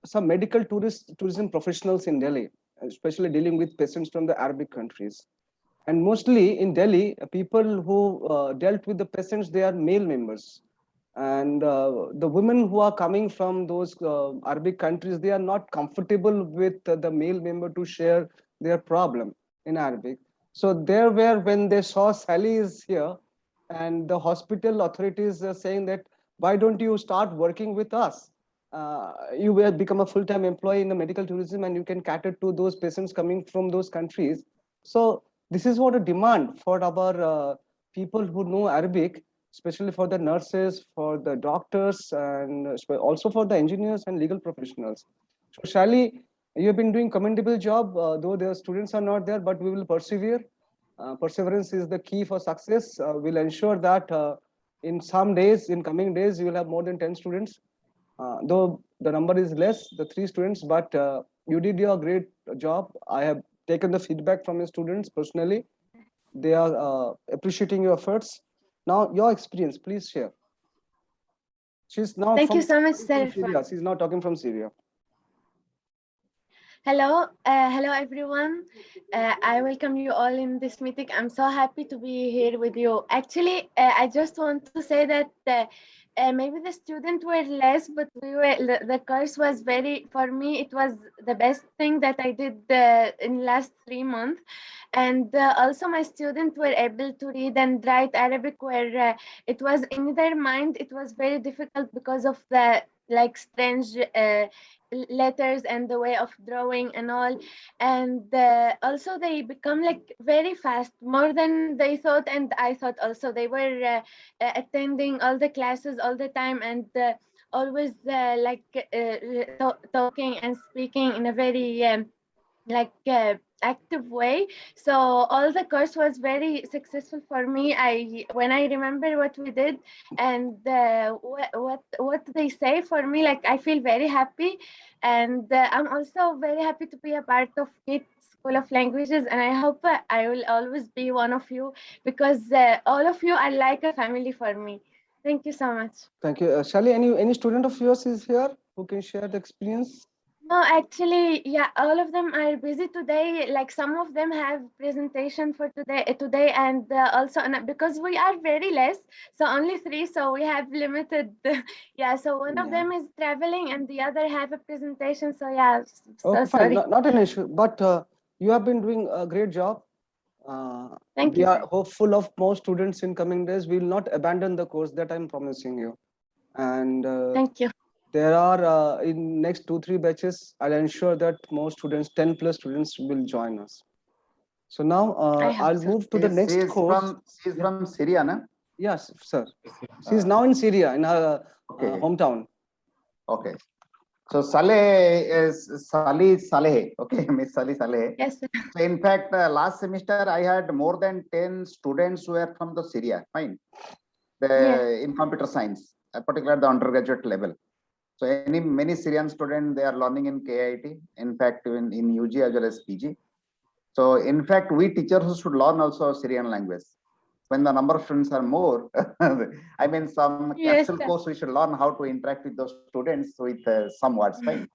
some medical tourism professionals in Delhi, especially dealing with patients from the Arabic countries. And mostly in Delhi, people who dealt with the patients, they are male members. And the women who are coming from those Arabic countries, they are not comfortable with the male member to share their problem in Arabic. So there were, when they saw Sally is here, and the hospital authorities are saying that, why don't you start working with us? You will become a full-time employee in the medical tourism and you can cater to those patients coming from those countries. So this is what a demand for our people who know Arabic, especially for the nurses, for the doctors, and also for the engineers and legal professionals. So Shali, you have been doing commendable job, though the students are not there, but we will persevere. Perseverance is the key for success. We'll ensure that in some days, in coming days, you will have more than 10 students. Though the number is less, the 3 students, but you did your great job. I have taken the feedback from the students personally. They are appreciating your efforts. Now, your experience, please share. She's now Thank you from, so much, from sir. Syria. She's now talking from Syria. Hello, hello everyone. I welcome you all in this meeting. I'm so happy to be here with you. Actually, I just want to say that maybe the students were less, but the course was very, for me, it was the best thing that I did in last 3 months. And also my students were able to read and write Arabic, where it was in their mind, it was very difficult because of the like strange letters and the way of drawing and all. And also they become like very fast, more than they thought, and I thought also. They were attending all the classes all the time, and always talking and speaking in a very active way. So all the course was very successful for me. When I remember what we did and what they say, for me, like, I feel very happy. And I'm also very happy to be a part of KIT School of Languages, and I hope I will always be one of you, because all of you are like a family for me. Thank you so much. Thank you. Shali, any student of yours is here who can share the experience? No, actually, yeah, all of them are busy today. Like, some of them have presentation for today, and also because we are very less, so only 3, so we have limited. Yeah, so one of them is traveling, and the other have a presentation. So yeah, so Okay, fine, sorry. not an issue. But you have been doing a great job. Thank We you, are sir. hopeful of more students in coming days. We will not abandon the course, that I'm promising you. And Thank you. there are in next 2-3 batches, I'll ensure that more students, 10 plus students, will join us. So now I hope I'll so. move to the next course. She's from Syria, na? Yes, sir. She's now in Syria, in her Okay. hometown. Okay. So Saleh is Saleh. Okay, Miss Saleh. Yes, sir. So in fact, last semester I had more than 10 students who were from the Syria. Fine. In computer science, particularly at the undergraduate level. So many Syrian students, they are learning in KIT. In fact, in UG as well as PG. So in fact, we teachers should learn also Syrian language. When the number of students are more, I mean, some Yes, capsule sir. course, we should learn how to interact with those students with some words. Fine.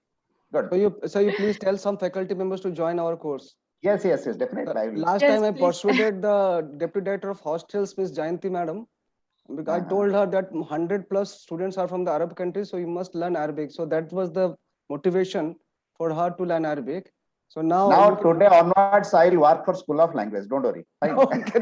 Good. So you please tell some faculty members to join our course. Yes, definitely. I will. Last Yes, time I please. persuaded the deputy director of hostels, Miss Jayanti madam, because I told her that 100 plus students are from the Arab countries, so you must learn Arabic. So that was the motivation for her to learn Arabic. So now Today onwards, I will work for School of Language. Don't worry. Fine. Okay,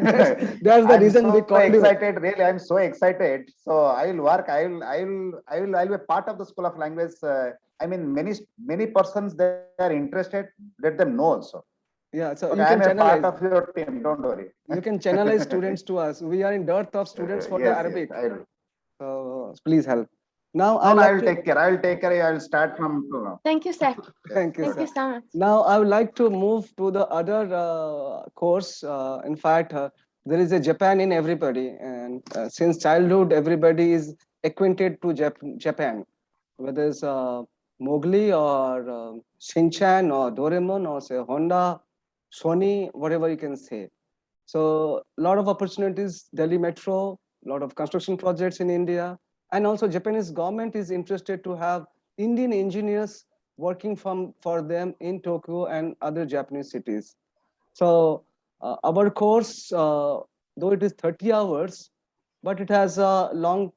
that's the reason we called you. Excited. Really, I'm so excited. So I will work. I will be a part of the School of Language. I mean, many persons they are interested. Let them know also. Yeah, so Okay, you can I'm a part channelize. of your team. Don't worry. You can channelize students to us. We are in dearth of students for the Arabic. I will. So please help. Now I like will to, take care. I will take care. I will start from tomorrow. Thank you, sir. Thank you, Thank sir. you so much. Now I would like to move to the other course. In fact, there is a Japan in everybody, and since childhood, everybody is acquainted to Japan, whether it's Mowgli or Shinchan or Doraemon or say Honda, Sony, whatever you can say. So a lot of opportunities, Delhi Metro, a lot of construction projects in India, and also Japanese government is interested to have Indian engineers working for them in Tokyo and other Japanese cities. So our course, though it is 30 hours, but it has a long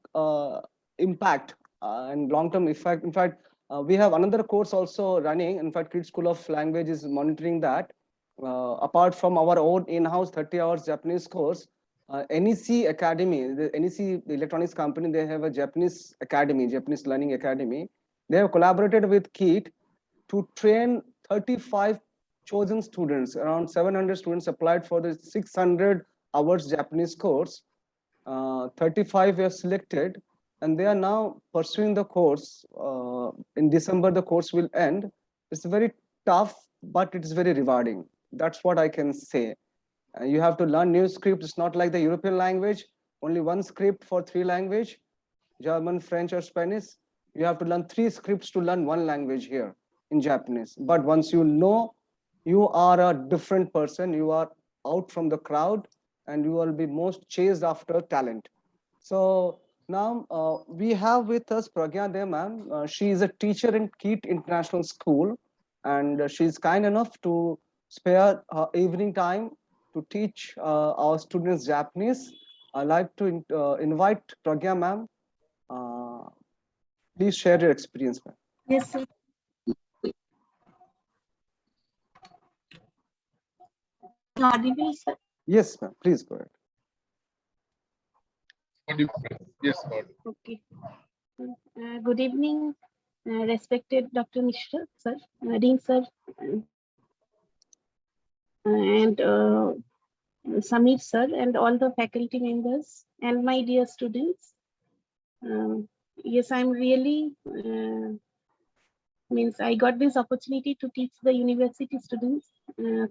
impact and long-term effect. In fact, we have another course also running. In fact, KIT School of Language is monitoring that. Apart from our own in-house 30 hours Japanese course, NEC Academy, the NEC the electronics company, they have a Japanese academy, Japanese learning academy. They have collaborated with KIT to train 35 chosen students. Around 700 students applied for the 600 hours Japanese course. 35 were selected, and they are now pursuing the course. In December, the course will end. It's very tough, but it's very rewarding. That's what I can say. You have to learn new scripts. It's not like the European language. only one script for 3 language, German, French, or Spanish. You have to learn 3 scripts to learn 1 language here in Japanese. But once you know, you are a different person. You are out from the crowd, and you will be most chased after talent. So now we have with us Pragya De ma'am. She is a teacher in Keat International School, and she is kind enough to spare her evening time to teach our students Japanese. I'd like to invite Pragya ma'am. Please share your experience, ma'am. Yes, sir. Audible, sir. Yes, ma'am. Please go ahead. Yes, God. Okay. Good evening, respected Dr. Mishra, sir, Dean, sir, and Samir, sir, and all the faculty members, and my dear students. Yes, I'm really, I got this opportunity to teach the university students.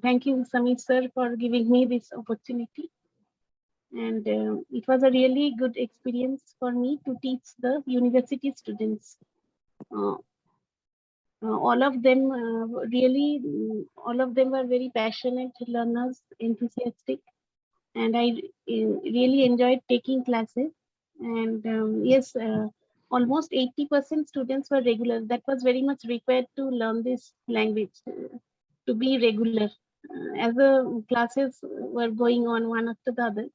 Thank you, Samir, sir, for giving me this opportunity. And it was a really good experience for me to teach the university students. All of them all of them were very passionate learners, enthusiastic, and I really enjoyed taking classes. And yes, almost 80% students were regular. That was very much required to learn this language, to be regular. As the classes were going on one after the other,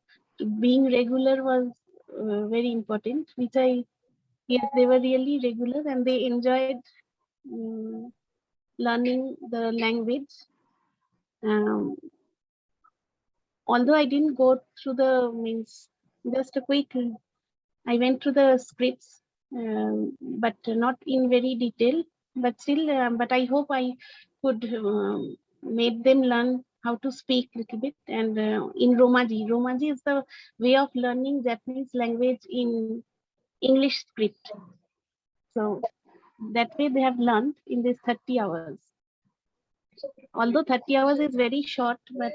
being regular was very important, which yes, they were really regular and they enjoyed learning the language. Although I didn't go through the just a quick, I went through the scripts, but not in very detail, but still, but I hope I could make them learn how to speak a little bit. And in Romaji. Romaji is the way of learning Japanese language in English script. So that way they have learned in this 30 hours. Although 30 hours is very short, but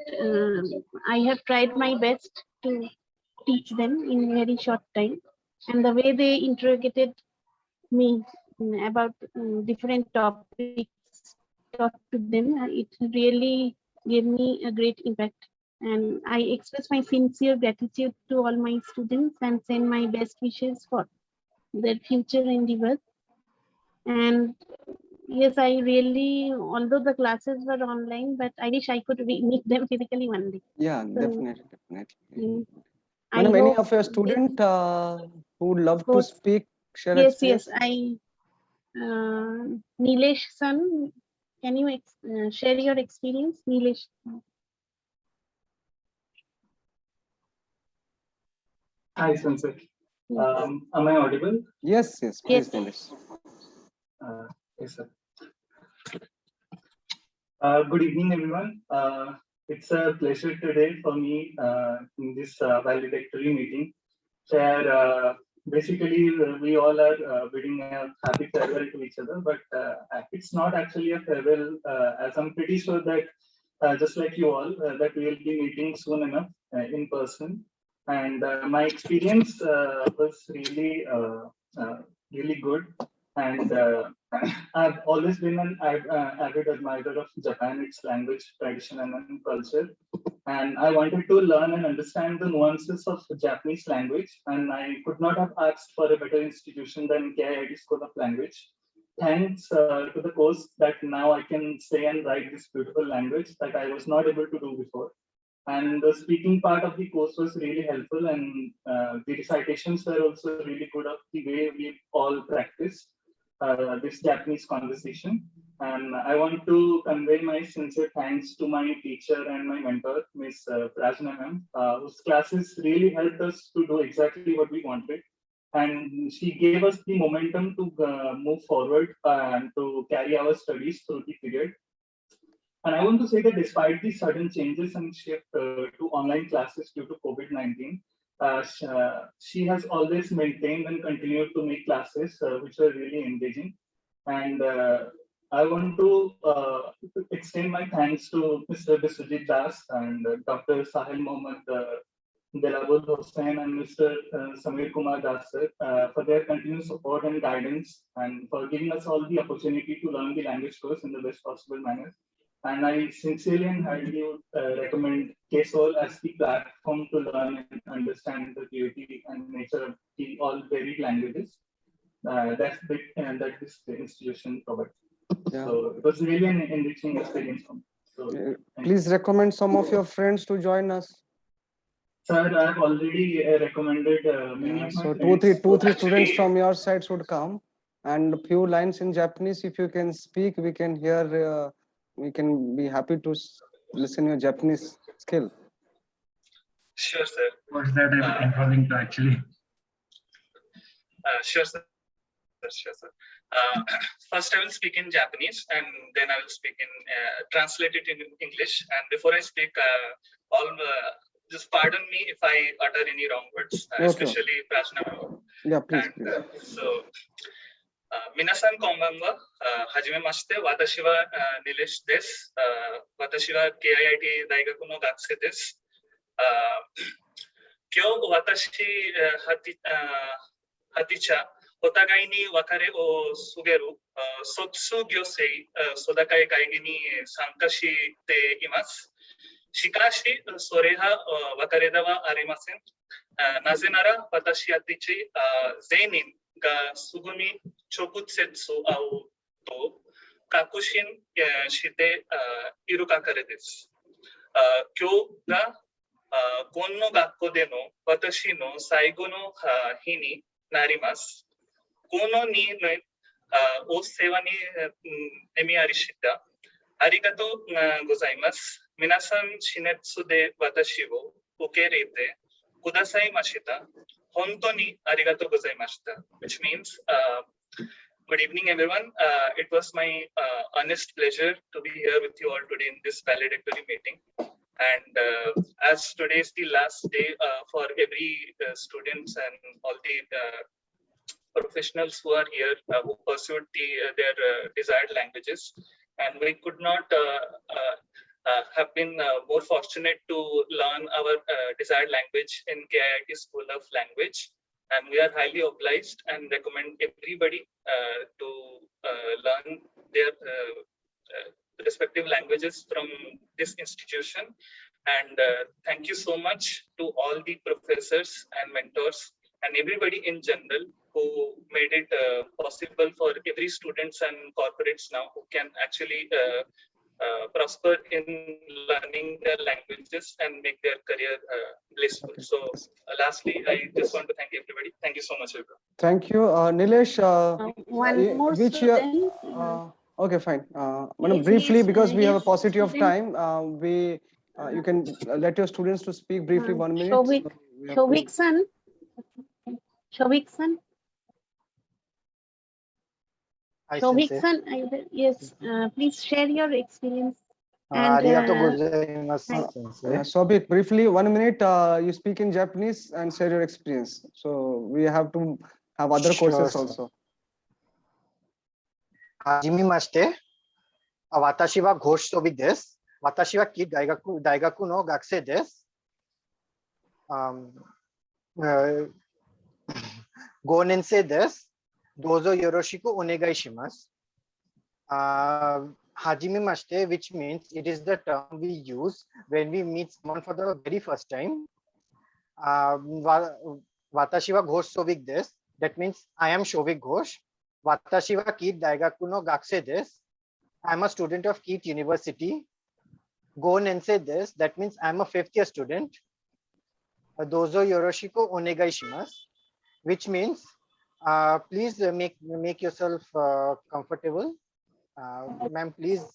I have tried my best to teach them in very short time. And the way they interrogated me about different topics, talked to them, it really gave me a great impact. And I express my sincere gratitude to all my students and send my best wishes for their future endeavors. And yes, I really, although the classes were online, but I wish I could meet them physically one day. Yeah, So, definitely. Madam, any of your student who would love to speak, share experience? Yes, Nilesh son, can you share your experience, Nilesh? Hi, Sensei. Am I audible? Yes, please, Nilesh. Yes, sir. Good evening, everyone. It's a pleasure today for me in this valedictory meeting, where basically we all are bidding a happy farewell to each other, but it's not actually a farewell, as I'm pretty sure that just like you all, that we will be meeting soon enough in person. And my experience was really, really good. And I've always been an avid admirer of Japan, its language, tradition, and culture. And I wanted to learn and understand the nuances of the Japanese language. And I could not have asked for a better institution than KIIT School of Language. Thanks to the course that now I can say and write this beautiful language that I was not able to do before. And the speaking part of the course was really helpful, and the recitations were also really good of the way we all practice this Japanese conversation. And I want to convey my sincere thanks to my teacher and my mentor, Ms. Prajna ma'am, whose classes really helped us to do exactly what we wanted. And she gave us the momentum to move forward and to carry our studies through the period. And I want to say that despite the sudden changes and shift to online classes due to COVID-19, she has always maintained and continued to make classes which are really engaging. And I want to extend my thanks to Mr. Biswajit Das and Dr. Sahil Mohammad Delabul Hossain and Mr. Samir Kumar Das sir, for their continuous support and guidance, and for giving us all the opportunity to learn the language course in the best possible manner. And I sincerely and highly would recommend KSOL as the platform to learn and understand the beauty and nature of all varied languages that this institution provides. Yeah. So it was really an enriching experience for me. So Please recommend some of your friends to join us. sir, I've already recommended many of my So friends. two, three Actually, students from your side should come, and a few lines in Japanese. If you can speak, we can hear. We can be happy to listen your Japanese skill. Sure, sir. What's that I'm enrolling to actually? Sure, sir. Sure, sir. First, I will speak in Japanese, and then I will speak in translate it in English. And before I speak, just pardon me if I utter any wrong words, especially Prajna. Yeah, please. And, so, 皆さんこんばんは。はじめまして、私はニレシです。私は KIIT 大学の学生です。今日私、ハティチャ、お互いに別れを告げる卒業生育会会議に参加しています。しかし、それは別れではありません。なぜなら、私たち全員がすぐに直接会うと確信しているからです。今日がこの学校での私の最後の日になります。この2年お世話に恵みありした。ありがとうございます。皆さん、地熱で私を受け入れてくださいました。本当にありがとうございました。Which means, good evening, everyone. It was my honest pleasure to be here with you all today in this valedictory meeting. And as today is the last day for every students and all the professionals who are here who pursued their desired languages, and we could not have been more fortunate to learn our desired language in KIIT School of Language, and we are highly obliged and recommend everybody to learn their respective languages from this institution. And thank you so much to all the professors and mentors and everybody in general who made it possible for every students and corporates now who can actually prosper in learning their languages and make their career blissful. So lastly, I just want to thank everybody. Thank you so much, everyone. Thank you. Nilesh, One more which year? student. Okay, fine. Madam, Yes, briefly, yes, because we have a yes, paucity of student. time, you can let your students to speak briefly 1 minute. Shovik-san. Shovik-san. Shovik-san, yes, please share your experience. Sobik, briefly, 1 minute, you speak in Japanese and share your experience. So we have to have other courses also. はじめまして。私はゴシソビです。私は大学の学生です。5年生です。どうぞよろしくお願いします。はじめまして which means it is the term we use when we meet someone for the very first time. 私はゴシソビです。That means I am Shovik Ghosh. 私はキー大学の学生です。I'm a student of KIIT University. 5年生です。That means I'm a fifth year student. どうぞよろしくお願いします。Which means, please make yourself comfortable. Ma'am, please,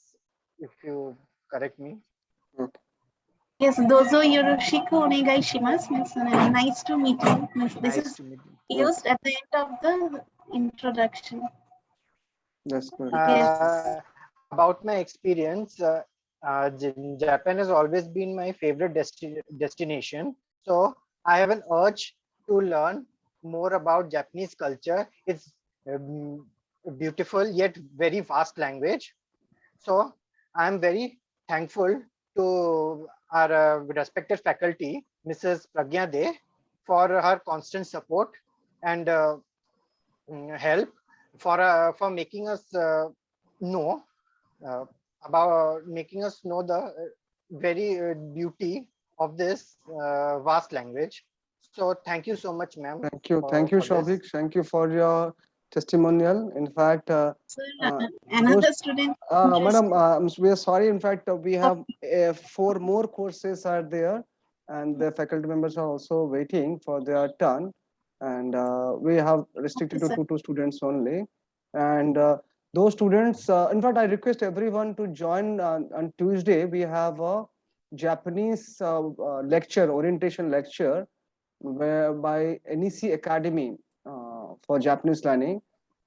if you correct me. Yes, dozo yoroshiku onegai shimasu. Nice to meet you. This is used at the end of the introduction. That's good. About my experience, Japan has always been my favorite destination. So I have an urge to learn more about Japanese culture. It's beautiful yet very vast language. So I'm very thankful to our respected faculty, Mrs. Pragya De, for her constant support and help for making us know about making us know the very beauty of this vast language. So thank you so much, ma'am. Thank you, for this. Shobhik. Thank you for your testimonial. In fact, Sir, uh, another student. madam, we are sorry. In fact, we have 4 more courses are there, and the faculty members are also waiting for their turn. And we have restricted Okay, to sir. two students only. And those students, in fact, I request everyone to join on Tuesday. We have a Japanese lecture, orientation lecture, where by NEC Academy for Japanese learning,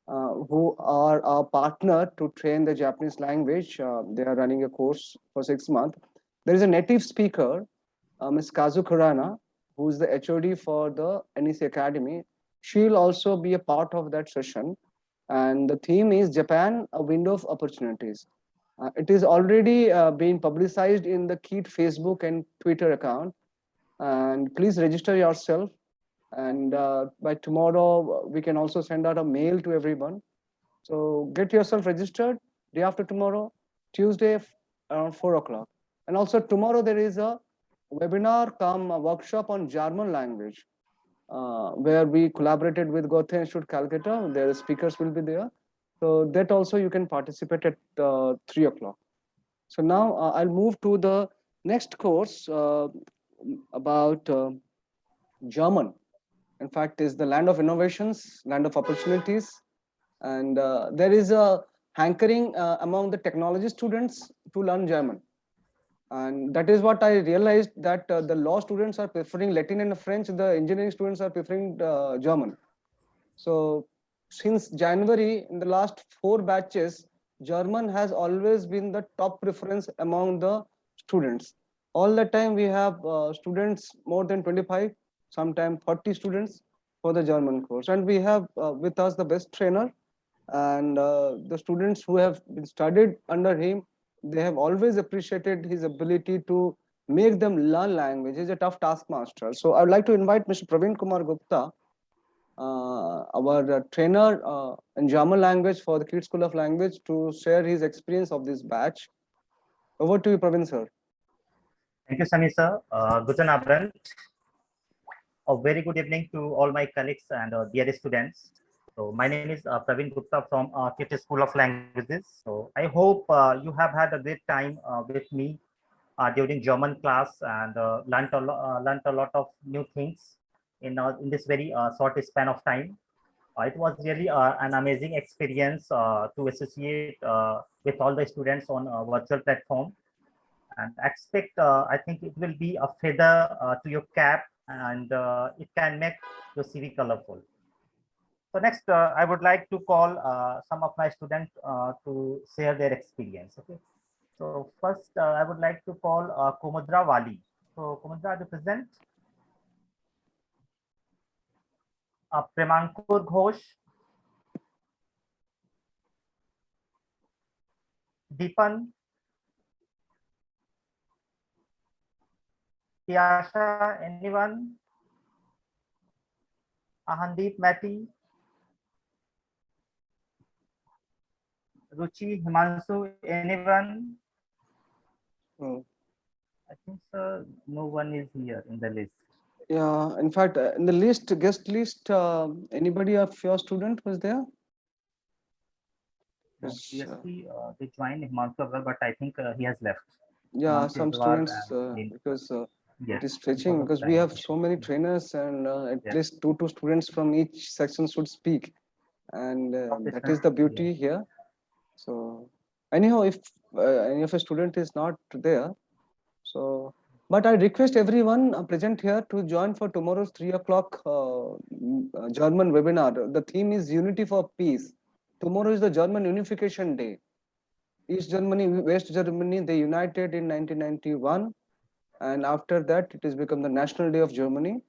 who are our partner to train the Japanese language. They are running a course for 6 months. There is a native speaker, Ms. Kazu Kurana, who is the HOD for the NEC Academy. She'll also be a part of that session. And the theme is Japan, a window of opportunities. It is already being publicized in the KEET Facebook and Twitter account. And please register yourself. And by tomorrow, we can also send out a mail to everyone. So get yourself registered day after tomorrow, Tuesday around 4 o'clock. And also tomorrow there is a webinar come a workshop on German language, where we collaborated with Goethe Institute Calcutta. Their speakers will be there. So that also you can participate at 3 o'clock. So now I'll move to the next course about German. In fact, is the land of innovations, land of opportunities. And there is a hankering among the technology students to learn German. And that is what I realized, that the law students are preferring Latin and French, the engineering students are preferring German. So since January, in the last 4 batches, German has always been the top preference among the students. All the time we have students more than 25, sometimes 40 students for the German course. And we have with us the best trainer, and the students who have been studied under him, they have always appreciated his ability to make them learn language. He's a tough taskmaster. So I would like to invite Mr. Praveen Kumar Gupta, our trainer in German language for the KEET School of Language, to share his experience of this batch. Over to you, Praveen sir. Thank you, Sami sir. Guten Abend. A very good evening to all my colleagues and dear students. So my name is Praveen Gupta from KEET School of Languages. So I hope you have had a great time with me during German class and learned a lot of new things in this very short span of time. It was really an amazing experience to associate with all the students on a virtual platform, and expect I think it will be a feather to your cap, and it can make your CV colorful. So next, I would like to call some of my students to share their experience. Okay. So first, I would like to call Kumudra Wali. So Kumudra, you present. Premankur Ghosh. Deepan. Tiasha, anyone? Ahandeep Mati. Ruchi, Himanshu, anyone? I think no one is here in the list. Yeah, in fact, in the list, guest list, anybody of your student was there? Previously, they joined Himanshu Agarwal, but I think he has left. Yeah, Himanshu some Agarwal students, because yes, it is stretching, because we have so many trainers, and at least two students from each section should speak. And that is the beauty here. So anyhow, if any of a student is not there, so, but I request everyone present here to join for tomorrow's 3 o'clock German webinar. The theme is Unity for Peace. Tomorrow is the German Unification Day. East Germany, West Germany, they united in 1991. And after that, it has become the National Day of Germany.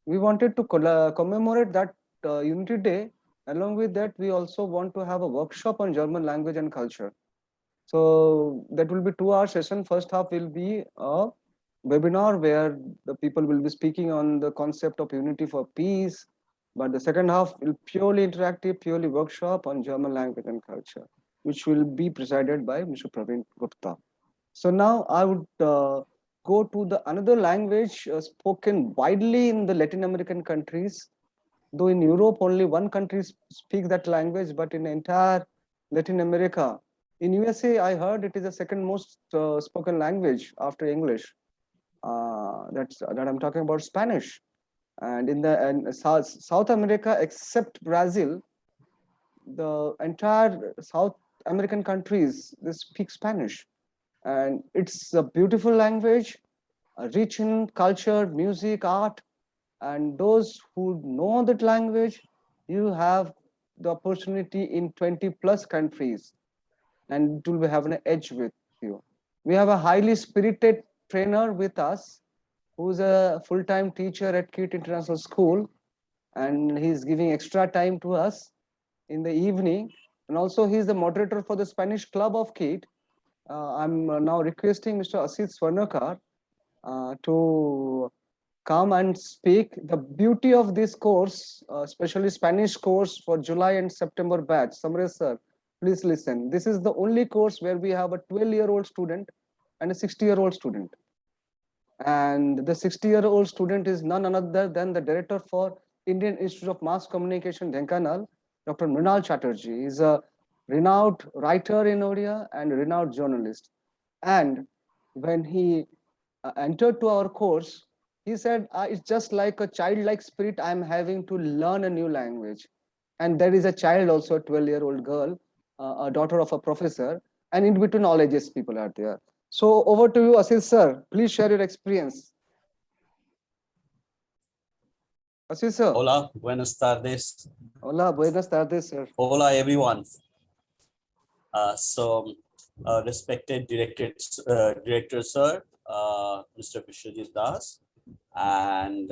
We wanted to commemorate that Unity Day. Along with that, we also want to have a workshop on German language and culture. So that will be 2-hour session. First half will be a webinar where the people will be speaking on the concept of unity for peace. But the second half will purely interactive, purely workshop on German language and culture, which will be presided by Mr. Praveen Gupta. So now I would go to the another language spoken widely in the Latin American countries. Though in Europe only one country speaks that language, but in entire Latin America, in USA I heard it is the second most spoken language after English. That I'm talking about Spanish. And in the South America, except Brazil, the entire South American countries they speak Spanish, and it's a beautiful language, rich in culture, music, art, and those who know that language, you have the opportunity in 20 plus countries, and it will be having an edge with you. We have a highly spirited trainer with us who's a full-time teacher at KIT International School, and he's giving extra time to us in the evening. And also he's the moderator for the Spanish Club of KIT. I'm now requesting Mr. Asit Swarnakar to come and speak. The beauty of this course, especially Spanish course for July and September batch. Samresh sir, please listen. This is the only course where we have a 12-year-old student and a 60-year-old student. And the 60-year-old student is none other than the director for Indian Institute of Mass Communication, Dhenkanal, Dr. Mrinal Chatterjee. He's a renowned writer in Odia and a renowned journalist. And when he entered to our course, he said, it's just like a childlike spirit I'm having to learn a new language. And there is a child also, a 12-year-old girl, a daughter of a professor, and in between all ages people are there. So over to you, Asil sir. Please share your experience. Asil sir. Hola, buenas tardes. Hola, buenas tardes, sir. Hola, everyone. Respected director sir, Mr. Vishwajit Das, and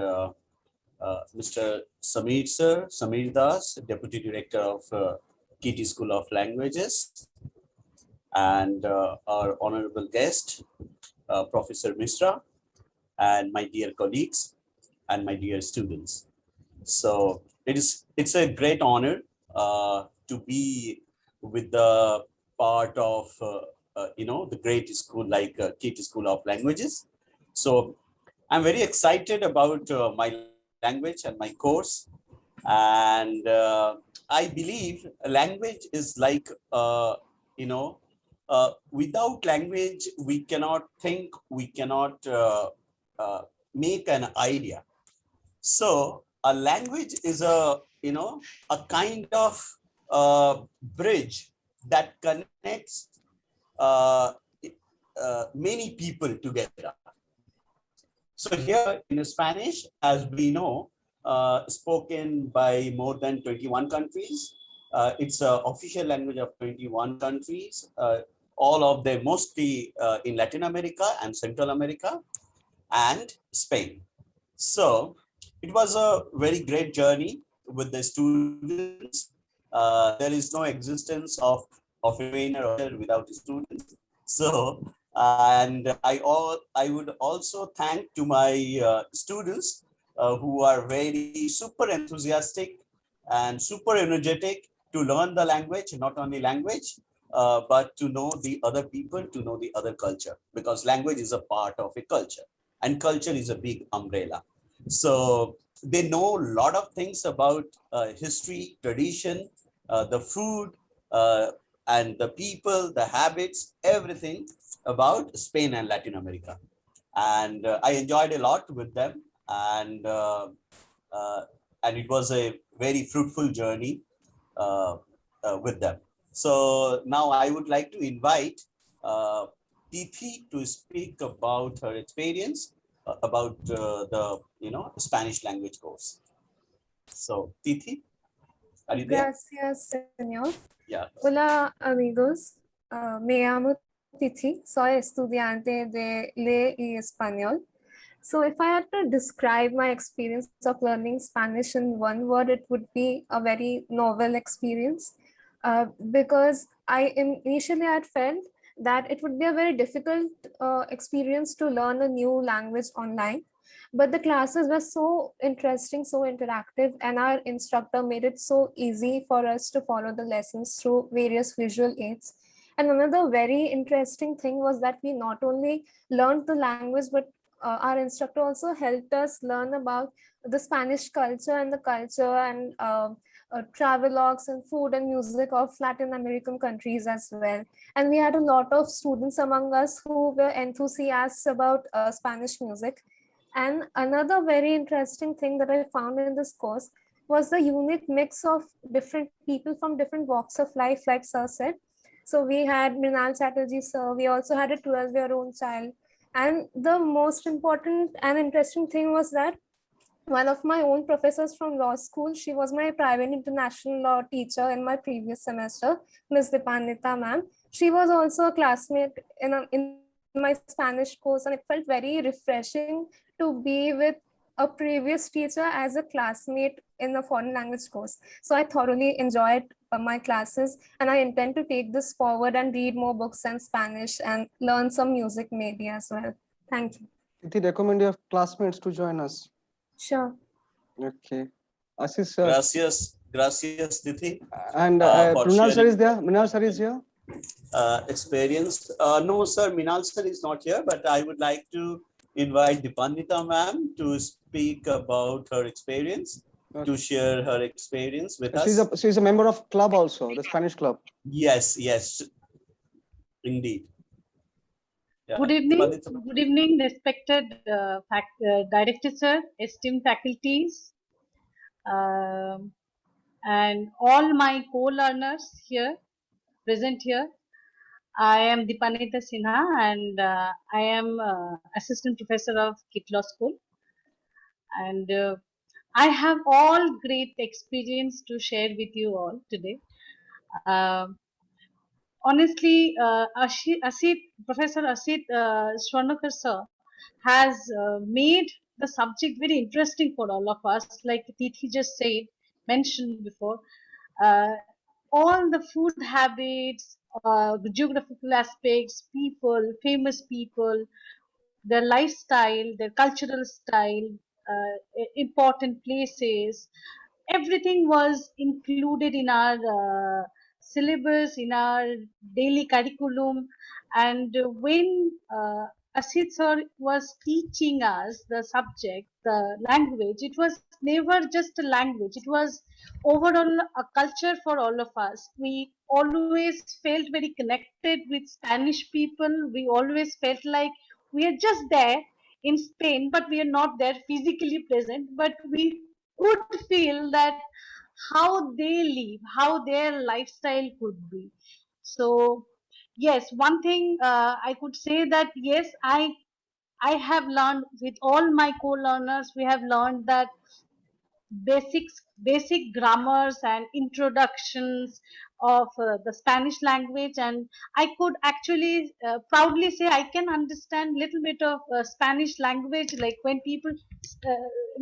Mr. Samir Das, Deputy Director of KIT School of Languages, and our honorable guest, Professor Mishra, and my dear colleagues and my dear students. So it's a great honor to be with the part of the great school like KIT School of Languages. So I'm very excited about my language and my course, and I believe a language is like without language we cannot think, we cannot make an idea. So a language is a kind of bridge that connects many people together. So here in Spanish, as we know, spoken by more than 21 countries. It's an official language of 21 countries, all of them mostly in Latin America and Central America and Spain. So it was a very great journey with the students. There is no existence of a trainer without students. So, and I would also thank to my students who are very super enthusiastic and super energetic to learn the language, not only language, but to know the other people, to know the other culture, because language is a part of a culture and culture is a big umbrella. So they know a lot of things about history, tradition, the food, and the people, the habits, everything about Spain and Latin America. And I enjoyed a lot with them, and it was a very fruitful journey with them. So now I would like to invite Tithi to speak about her experience about the Spanish language course. So Tithi, are you there? Gracias, señor. Yeah. Hola, amigos. Me llamo Tithi. Soy estudiante de Ley y Español. So if I had to describe my experience of learning Spanish in one word, it would be a very novel experience, because initially I had felt that it would be a very difficult experience to learn a new language online. But the classes were so interesting, so interactive, and our instructor made it so easy for us to follow the lessons through various visual aids. And another very interesting thing was that we not only learned the language, but our instructor also helped us learn about the Spanish culture and the culture and travelogues and food and music of Latin American countries as well. And we had a lot of students among us who were enthusiasts about Spanish music. And another very interesting thing that I found in this course was the unique mix of different people from different walks of life, like Sir said. So we had Mrinal Chatterjee sir, we also had a 12-year-old child. And the most important and interesting thing was that one of my own professors from law school, she was my private international law teacher in my previous semester, Ms. Dipannita ma'am. She was also a classmate in my Spanish course, and it felt very refreshing to be with a previous teacher as a classmate in a foreign language course. So I thoroughly enjoyed my classes, and I intend to take this forward and read more books in Spanish and learn some music maybe as well. Thank you. Did you recommend your classmates to join us? Sure. Okay. Ashish sir. Gracias, Tithi. And for Mrinal sir sharing, is there? Mrinal sir is here? experience. No, sir, Minal sir is not here, but I would like to invite Dipannita ma'am to speak about her experience, to share her experience with us. She's a member of club also, the Spanish club. Yes, indeed. Yeah. Good evening, respected director sir, esteemed faculties, and all my co-learners present here. I am Dipannita Sinha, and I am assistant professor of KIT Law School, and I have all great experience to share with you all today. Honestly, Professor Asit Swarnakar sir has made the subject very interesting for all of us. Like Tithi just mentioned before, all the food habits, geographical aspects, people, famous people, their lifestyle, their cultural style, important places, everything was included in our syllabus, in our daily curriculum. And when Asit sir was teaching us the subject, the language, it was never just a language, it was overall a culture for all of us. We always felt very connected with Spanish people. We always felt like we are just there in Spain, but we are not there physically present, but we could feel that how they live, how their lifestyle could be. So yes, one thing I could say that yes, I have learned with all my co-learners, we have learned that basic grammars and introductions of the Spanish language, and I could actually proudly say I can understand little bit of Spanish language. Like when people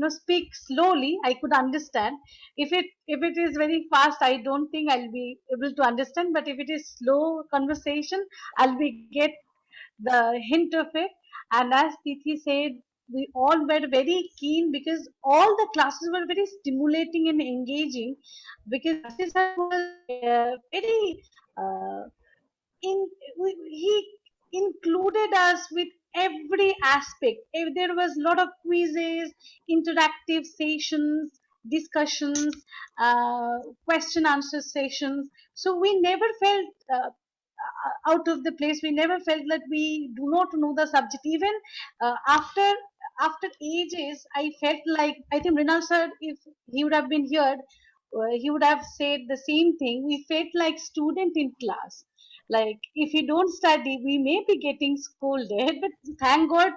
speak slowly, I could understand. If it is very fast, I don't think I'll be able to understand, but if it is slow conversation, I'll be get the hint of it. And as Tithi said, we all were very keen because all the classes were very stimulating and engaging, because Ashish was very he included us with every aspect. There was a lot of quizzes, interactive sessions, discussions, question answer sessions. So we never felt out of the place. We never felt that we do not know the subject. Even after ages, I felt like, I think Mrinal sir, if he would have been here, he would have said the same thing. We felt like student in class. Like if we don't study, we may be getting scolded, but thank God,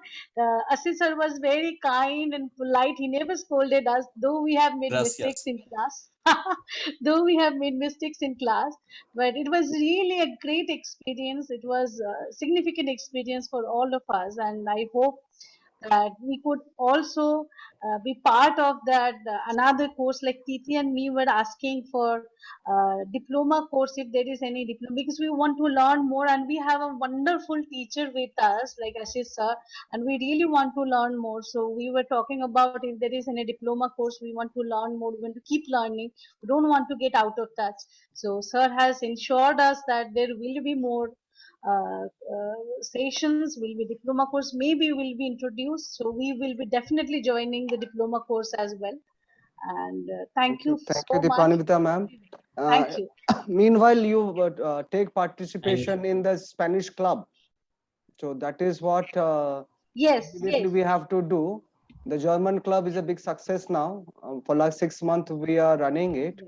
Ashish sir was very kind and polite. He never scolded us, though we have made mistakes in class. Though we have made mistakes in class, but it was really a great experience. It was a significant experience for all of us, and I hope that we could also be part of that another course, like Titi and me were asking for diploma course, if there is any diploma, because we want to learn more, and we have a wonderful teacher with us like Ashish sir, and we really want to learn more. So we were talking about if there is any diploma course, we want to learn more, we want to keep learning, we don't want to get out of touch. So sir has ensured us that there will be more sessions, will be diploma course, maybe will be introduced. So we will be definitely joining the diploma course as well. And thank you Thank so you, much. Dipanivita ma'am. Thank you. Meanwhile, you take participation in the Spanish club. So that is what Yes, immediately we have to do. The German club is a big success now. For last 6 months, we are running it.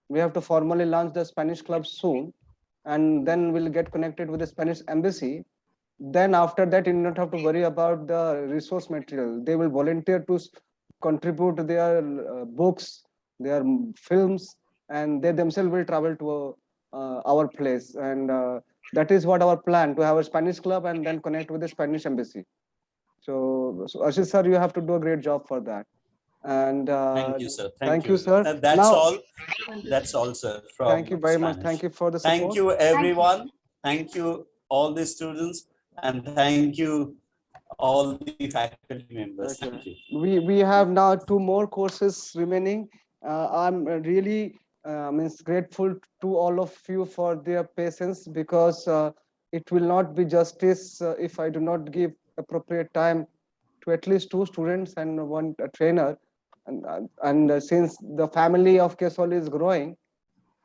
We have to formally launch the Spanish club soon, and then we'll get connected with the Spanish embassy. Then after that, you don't have to worry about the resource material. They will volunteer to contribute their books, their films, and they themselves will travel to our place. And that is what our plan, to have a Spanish club and then connect with the Spanish embassy. So Ashish sir, you have to do a great job for that. And Thank you, sir. thank you, sir. That's Now, all. That's all, sir. From thank you very much. Spanish. Thank you for the support. Thank you, everyone. Thank you, all the students, and thank you, all the faculty members. Okay. Thank you. We have now 2 more courses remaining. I'm really means grateful to all of you for their patience, because it will not be justice if I do not give appropriate time to at least 2 students and 1 trainer. And since the family of Kesol is growing,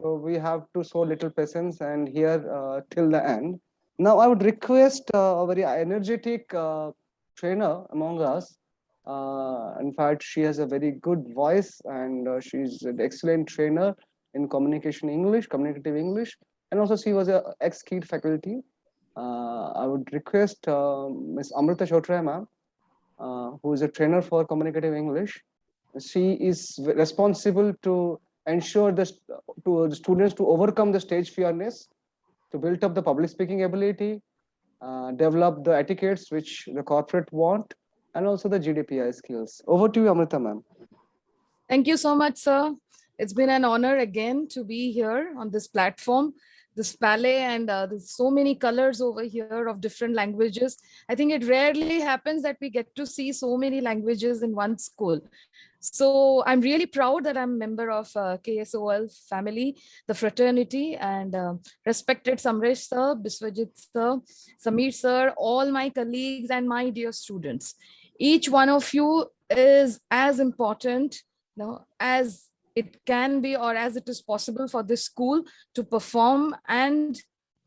so we have to show little patience and here till the end. Now I would request a very energetic trainer among us. In fact, she has a very good voice, and she's an excellent trainer in communication English, communicative English, and also she was a ex-KEET faculty. I would request Ms. Amrita Chotra ma'am, who is a trainer for communicative English. She is responsible to ensure the students to overcome the stage fearness, to build up the public speaking ability, develop the etiquettes which the corporate want, and also the GDPR skills. Over to you, Amrita ma'am. Thank you so much, sir. It's been an honor again to be here on this platform, this ballet, and there's so many colors over here of different languages. I think it rarely happens that we get to see so many languages in one school. So I'm really proud that I'm a member of KSOL family, the fraternity, and respected Samresh sir, Biswajit sir, Sameer sir, all my colleagues and my dear students. Each one of you is as important, you know, as it can be or as it is possible for this school to perform and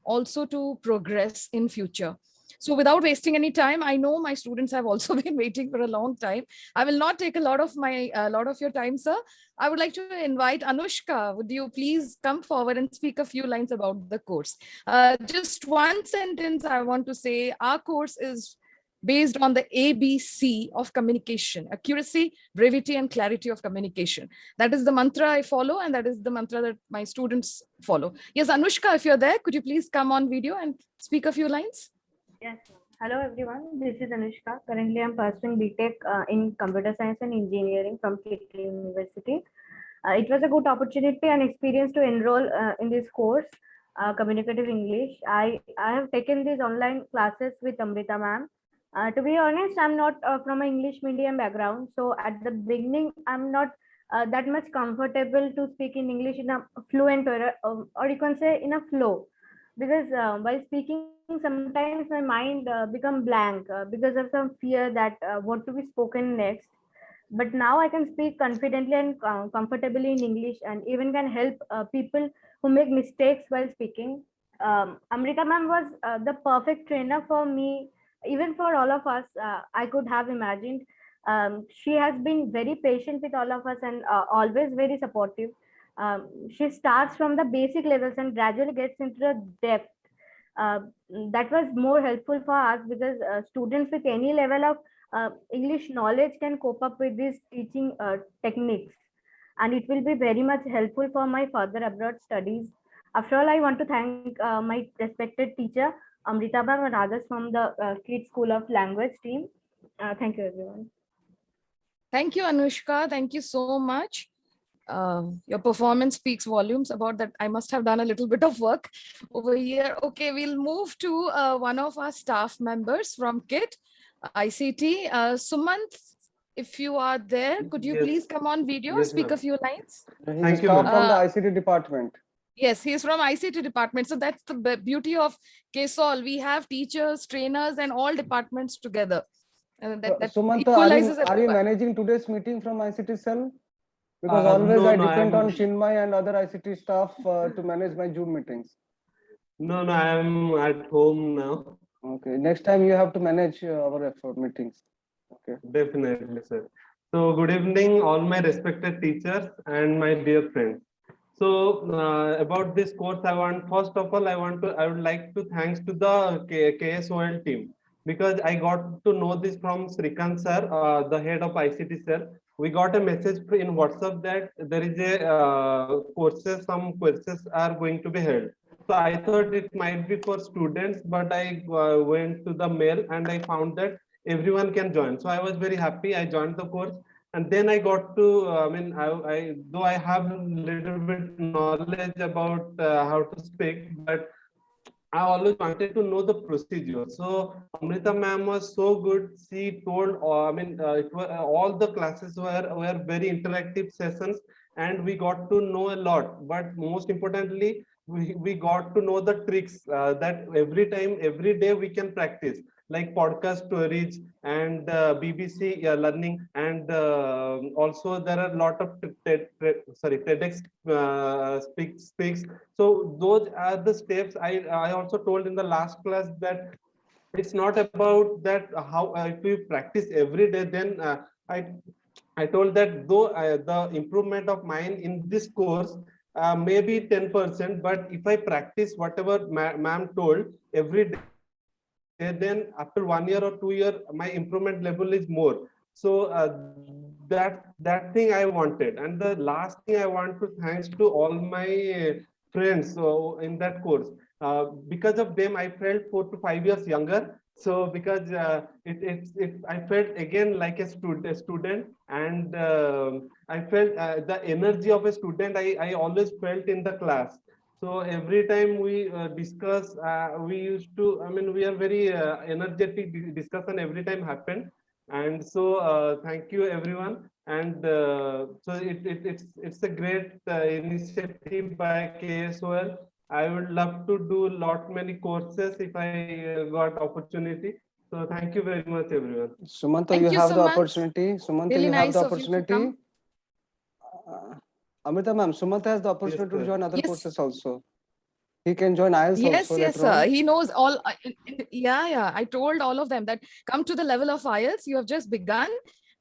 also to progress in future. So without wasting any time, I know my students have also been waiting for a long time. I will not take a lot of your time, sir. I would like to invite Anushka. Would you please come forward and speak a few lines about the course? Just one sentence I want to say. Our course is based on the ABC of communication: accuracy, brevity, and clarity of communication. That is the mantra I follow, and that is the mantra that my students follow. Yes, Anushka, if you're there, could you please come on video and speak a few lines? Yes. Hello, everyone. This is Anushka. Currently, I'm pursuing BTech in Computer Science and Engineering from KIT University. It was a good opportunity and experience to enroll in this course, Communicative English. I have taken these online classes with Amrita ma'am. To be honest, I'm not from an English medium background. So at the beginning, I'm not that much comfortable to speak in English in a fluent or you can say in a flow. Because while speaking, sometimes my mind become blank because of some fear that what to be spoken next. But now I can speak confidently and comfortably in English, and even can help people who make mistakes while speaking. Amrita ma'am was the perfect trainer for me, even for all of us. I could have imagined. She has been very patient with all of us and always very supportive. She starts from the basic levels and gradually gets into the depth. That was more helpful for us because students with any level of English knowledge can cope up with these teaching techniques, and it will be very much helpful for my further abroad studies. After all, I want to thank my respected teacher Amrita ma'am and others from the KIT School of Language team. Thank you, everyone. Thank you, Anushka. Thank you so much. Your performance speaks volumes about that. I must have done a little bit of work over here. Okay, we'll move to one of our staff members from KIT ICT. Sumant, if you are there, could you please come on video, speak a few lines? He's a staff from the ICT department. Yes, he's from ICT department. So that's the beauty of KSOL. We have teachers, trainers, and all departments together. That Sumanta, equalizes are you everyone. managing today's meeting from ICT cell? Because always I depend on Chinmay and other ICT staff to manage my Zoom meetings. No, I am at home now. Okay, next time you have to manage our meetings. Okay. Definitely, sir. So good evening, all my respected teachers and my dear friends. So about this course, first of all, I would like to thanks to the KSOL team, because I got to know this from Srikant sir, the head of ICT sir. We got a message in WhatsApp that there is a some courses are going to be held. So I thought it might be for students, but I went to the mail and I found that everyone can join. So I was very happy. I joined the course, and then I got to. Though I have a little bit knowledge about how to speak, but I always wanted to know the procedure. So Amrita ma'am was so good. She told, all the classes were very interactive sessions, and we got to know a lot. But most importantly, we got to know the tricks that every day we can practice, like podcast stories and BBC learning, and also there are a lot of TEDx speaks. So those are the steps. I also told in the last class that it's not about that how if we practice every day, then I told that though the improvement of mine in this course maybe 10%, but if I practice whatever ma'am told every day, then after 1 year or 2 years, my improvement level is more. So that thing I wanted. And the last thing I want to thanks to all my friends in that course. Because of them, I felt 4 to 5 years younger. So because I felt again like a student, and I felt the energy of a student. I always felt in the class. So every time we discuss, we used to. We are very energetic. Discussion every time happened, and so thank you everyone. And so it's a great initiative by KSOL. I would love to do many courses if I got opportunity. So thank you very much, everyone. Sumanta, you have the opportunity. Sumanta, really you have nice the of you to opportunity. Amrita ma'am, Sumanta has the opportunity to join other Yes. courses also. He can join IELTS Yes, also yes, later on. sir. He knows all. Yeah. I told all of them that come to the level of IELTS. You have just begun,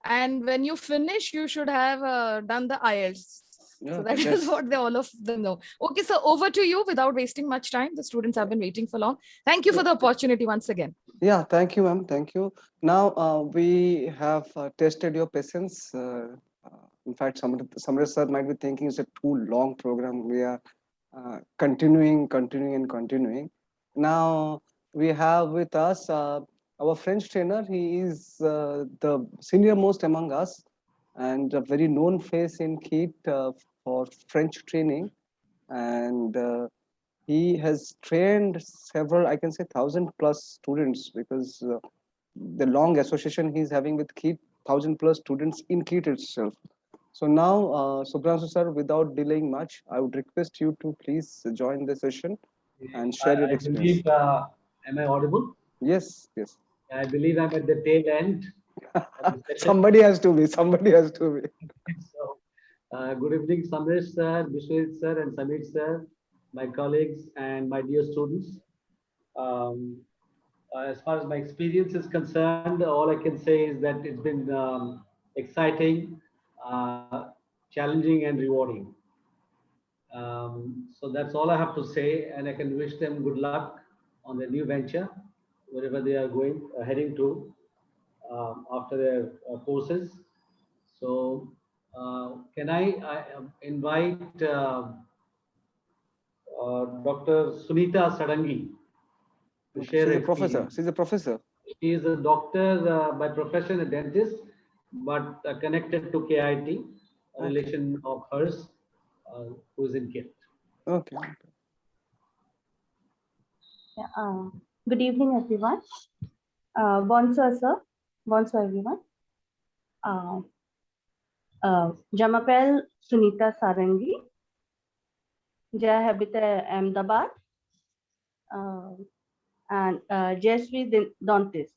and when you finish, you should have done the IELTS. Yeah, So that is that's- what all of them know. Okay, so over to you without wasting much time. The students have been waiting for long. Thank you for the opportunity once again. Yeah, thank you, ma'am. Thank you. Now we have tested your patience. In fact, Samrat sir might be thinking it's a too long program. We are continuing. Now we have with us our French trainer. He is the senior most among us and a very known face in KIT for French training. And he has trained several, I can say 1,000+ students, because the long association he's having with KIT, 1,000+ students in KIT itself. So now, Subhranshu sir, without delaying much, I would request you to please join the session and share your I experience. believe, am I audible? Yes. I believe I'm at the tail end. Somebody has to be. So, good evening, Samresh sir, Bishwajit sir, and Samit sir, my colleagues, and my dear students. As far as my experience is concerned, all I can say is that it's been exciting, challenging, and rewarding. So that's all I have to say, and I can wish them good luck on their new venture, wherever they are heading to after their courses. So can I invite Dr. Sunita Sadangi to share She's her a professor. experience. She's a professor. She is a doctor by profession, a dentist, but connected to KIT, a relation of hers who is in KIT. Okay. Yeah, good evening, everyone. Bonsoir, sir. Bonsoir, everyone. Je m'appelle Sunita Sarangi. Je habite Ahmedabad. And je suis dentist.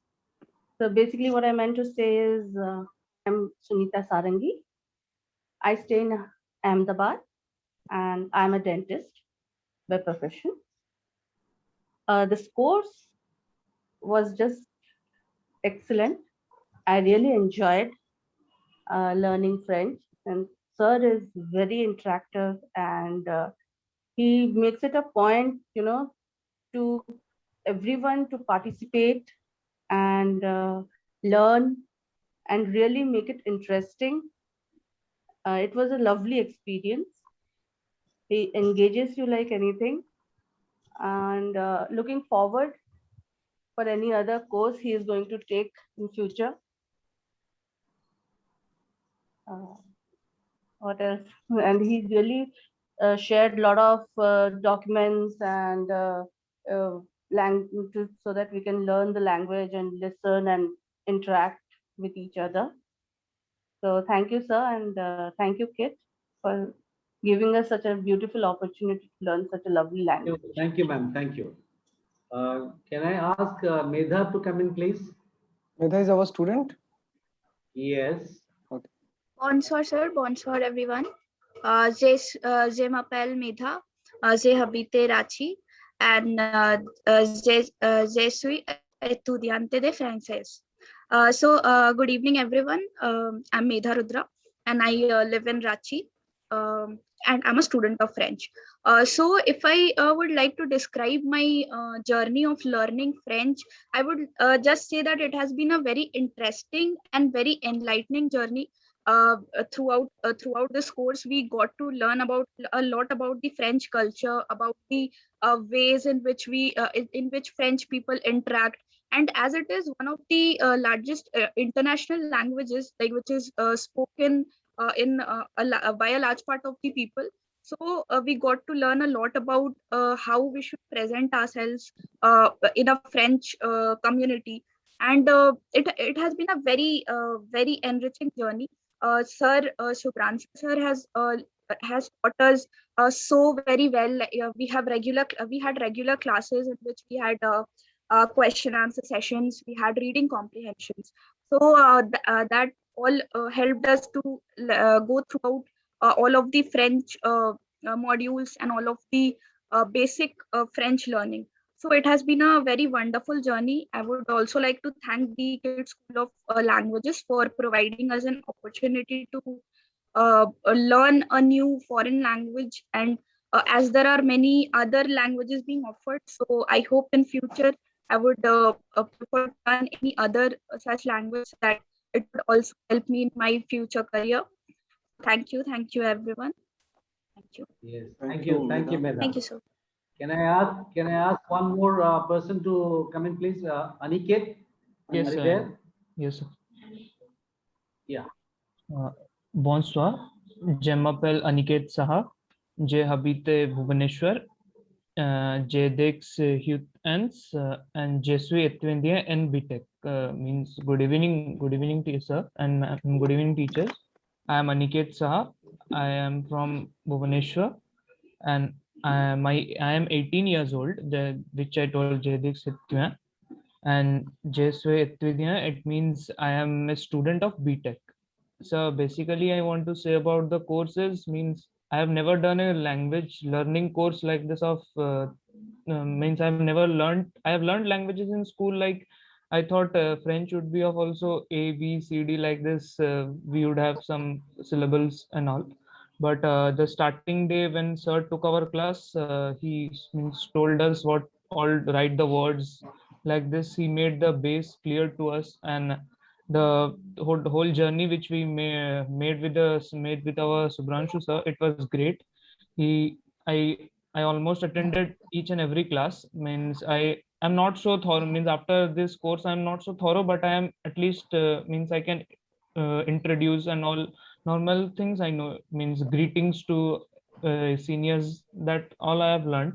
So basically what I meant to say is I'm Sunita Sarangi. I stay in Ahmedabad and I'm a dentist by profession. This course was just excellent. I really enjoyed learning French, and sir is very interactive, and he makes it a point, to everyone to participate and learn and really make it interesting. It was a lovely experience. He engages you like anything, and looking forward for any other course he is going to take in future. What else? And he really shared a lot of documents and language so that we can learn the language and listen and interact with each other. So thank you, sir, and thank you, Kit, for giving us such a beautiful opportunity to learn such a lovely language. Thank you, ma'am. Thank you. Can I ask Medha to come in, please? Medha is our student? Yes. Okay. Bonsoir, sir. Bonsoir, everyone. Je m'appelle Medha. Je habite Ranchi. And je suis estudiante de francés. Good evening, everyone. I'm Medha Rudra, and I live in Ranchi. And I'm a student of French. So if I would like to describe my journey of learning French, I would just say that it has been a very interesting and very enlightening journey. Throughout this course, we got to learn about a lot about the French culture, about the ways in which in which French people interact. And as it is one of the largest international languages, like which is spoken by a large part of the people. So we got to learn a lot about how we should present ourselves in a French community, and it has been a very enriching journey. Sir Shubhranshu sir has taught us so very well. We had regular classes in which we had question answer sessions. We had reading comprehensions. So that all helped us to go throughout all of the French modules and all of the basic French learning. So it has been a very wonderful journey. I would also like to thank the Kids School of Languages for providing us an opportunity to learn a new foreign language, and as there are many other languages being offered, so I hope in future I would prefer to learn any other such language, that it would also help me in my future career. Thank you everyone. Thank you. Yes. Thank you, Medha. Thank you, sir. Can I ask one more person to come in, please? Aniket? Yes, are you sir. there? Yes, sir. Yeah. Bonsoir. Je m'appelle Aniket Saha. Je habite Bhubaneswar. Je dex Hutens and je suis étudiant en BTech. Means good evening, sir, and good evening, teachers. I am Aniket Saha. I am from Bhubaneswar, and I am 18 years old, which I told Jadix Etudiant. And je suis étudiant, it means I am a student of BTech. So basically, I want to say about the courses means I have never done a language learning course like this of means I have learned languages in school. Like I thought French would be of also A, B, C, D like this. We would have some syllables and all. But the starting day when sir took our class, he told us what all write the words like this. He made the base clear to us, and the whole journey which we made with our Shubhranshu sir, it was great. I almost attended each and every class. Means I am not so thorough. Means after this course, I'm not so thorough, but I am at least means I can introduce and all normal things I know. Means greetings to seniors. That all I have learned.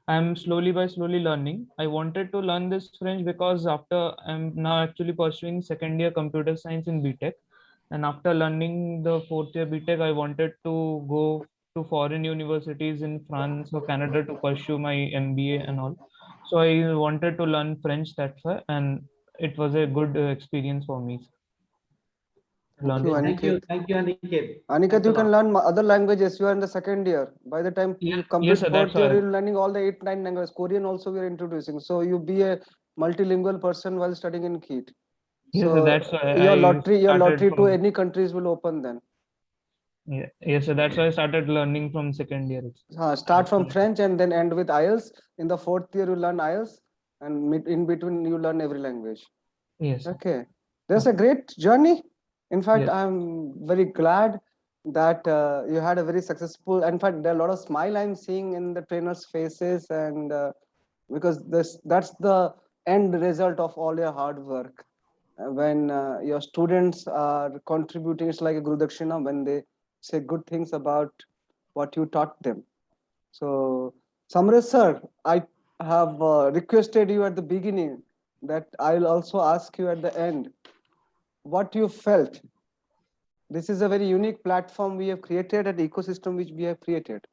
I'm slowly by slowly learning. I wanted to learn this French because after I'm now actually pursuing second year computer science in BTech, and after learning the fourth year BTech, I wanted to go to foreign universities in France or Canada to pursue my MBA and all. So I wanted to learn French, that's why, and it was a good experience for me. Thank you, Thank you, Aniket. Aniket. Aniket, Thanks a you can lot. learn other languages. You are in the second year. By the time you Yes, complete sir, fourth that's year, why. you're learning all the 8, 9 languages. Korean also we are introducing. So you be a multilingual person while studying in KIET. Yes, sir, So that's why your I started lottery to from. any countries will open then. Yeah, yes, sir, that's why I started learning from second year. Start from French and then end with IELTS. In the fourth year, you learn IELTS, and in between, you learn every language. Yes. Okay. That's a great journey. In fact, Yes. I'm very glad that you had a very successful. In fact, there are a lot of smile I'm seeing in the trainers' faces, and because that's the end result of all your hard work. When your students are contributing, it's like a Guru Dakshina when they say good things about what you taught them. So, Samresh sir, I have requested you at the beginning that I'll also ask you at the end what you felt. This is a very unique platform we have created, an ecosystem which we have created.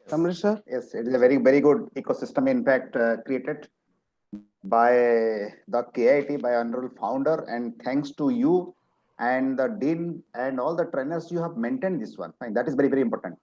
Samresh sir? Yes, it is a very, very good ecosystem, in fact, created by the KIT, by Honorable Founder, and thanks to you and the Dean and all the trainers, you have maintained this one. Fine, that is very, very important.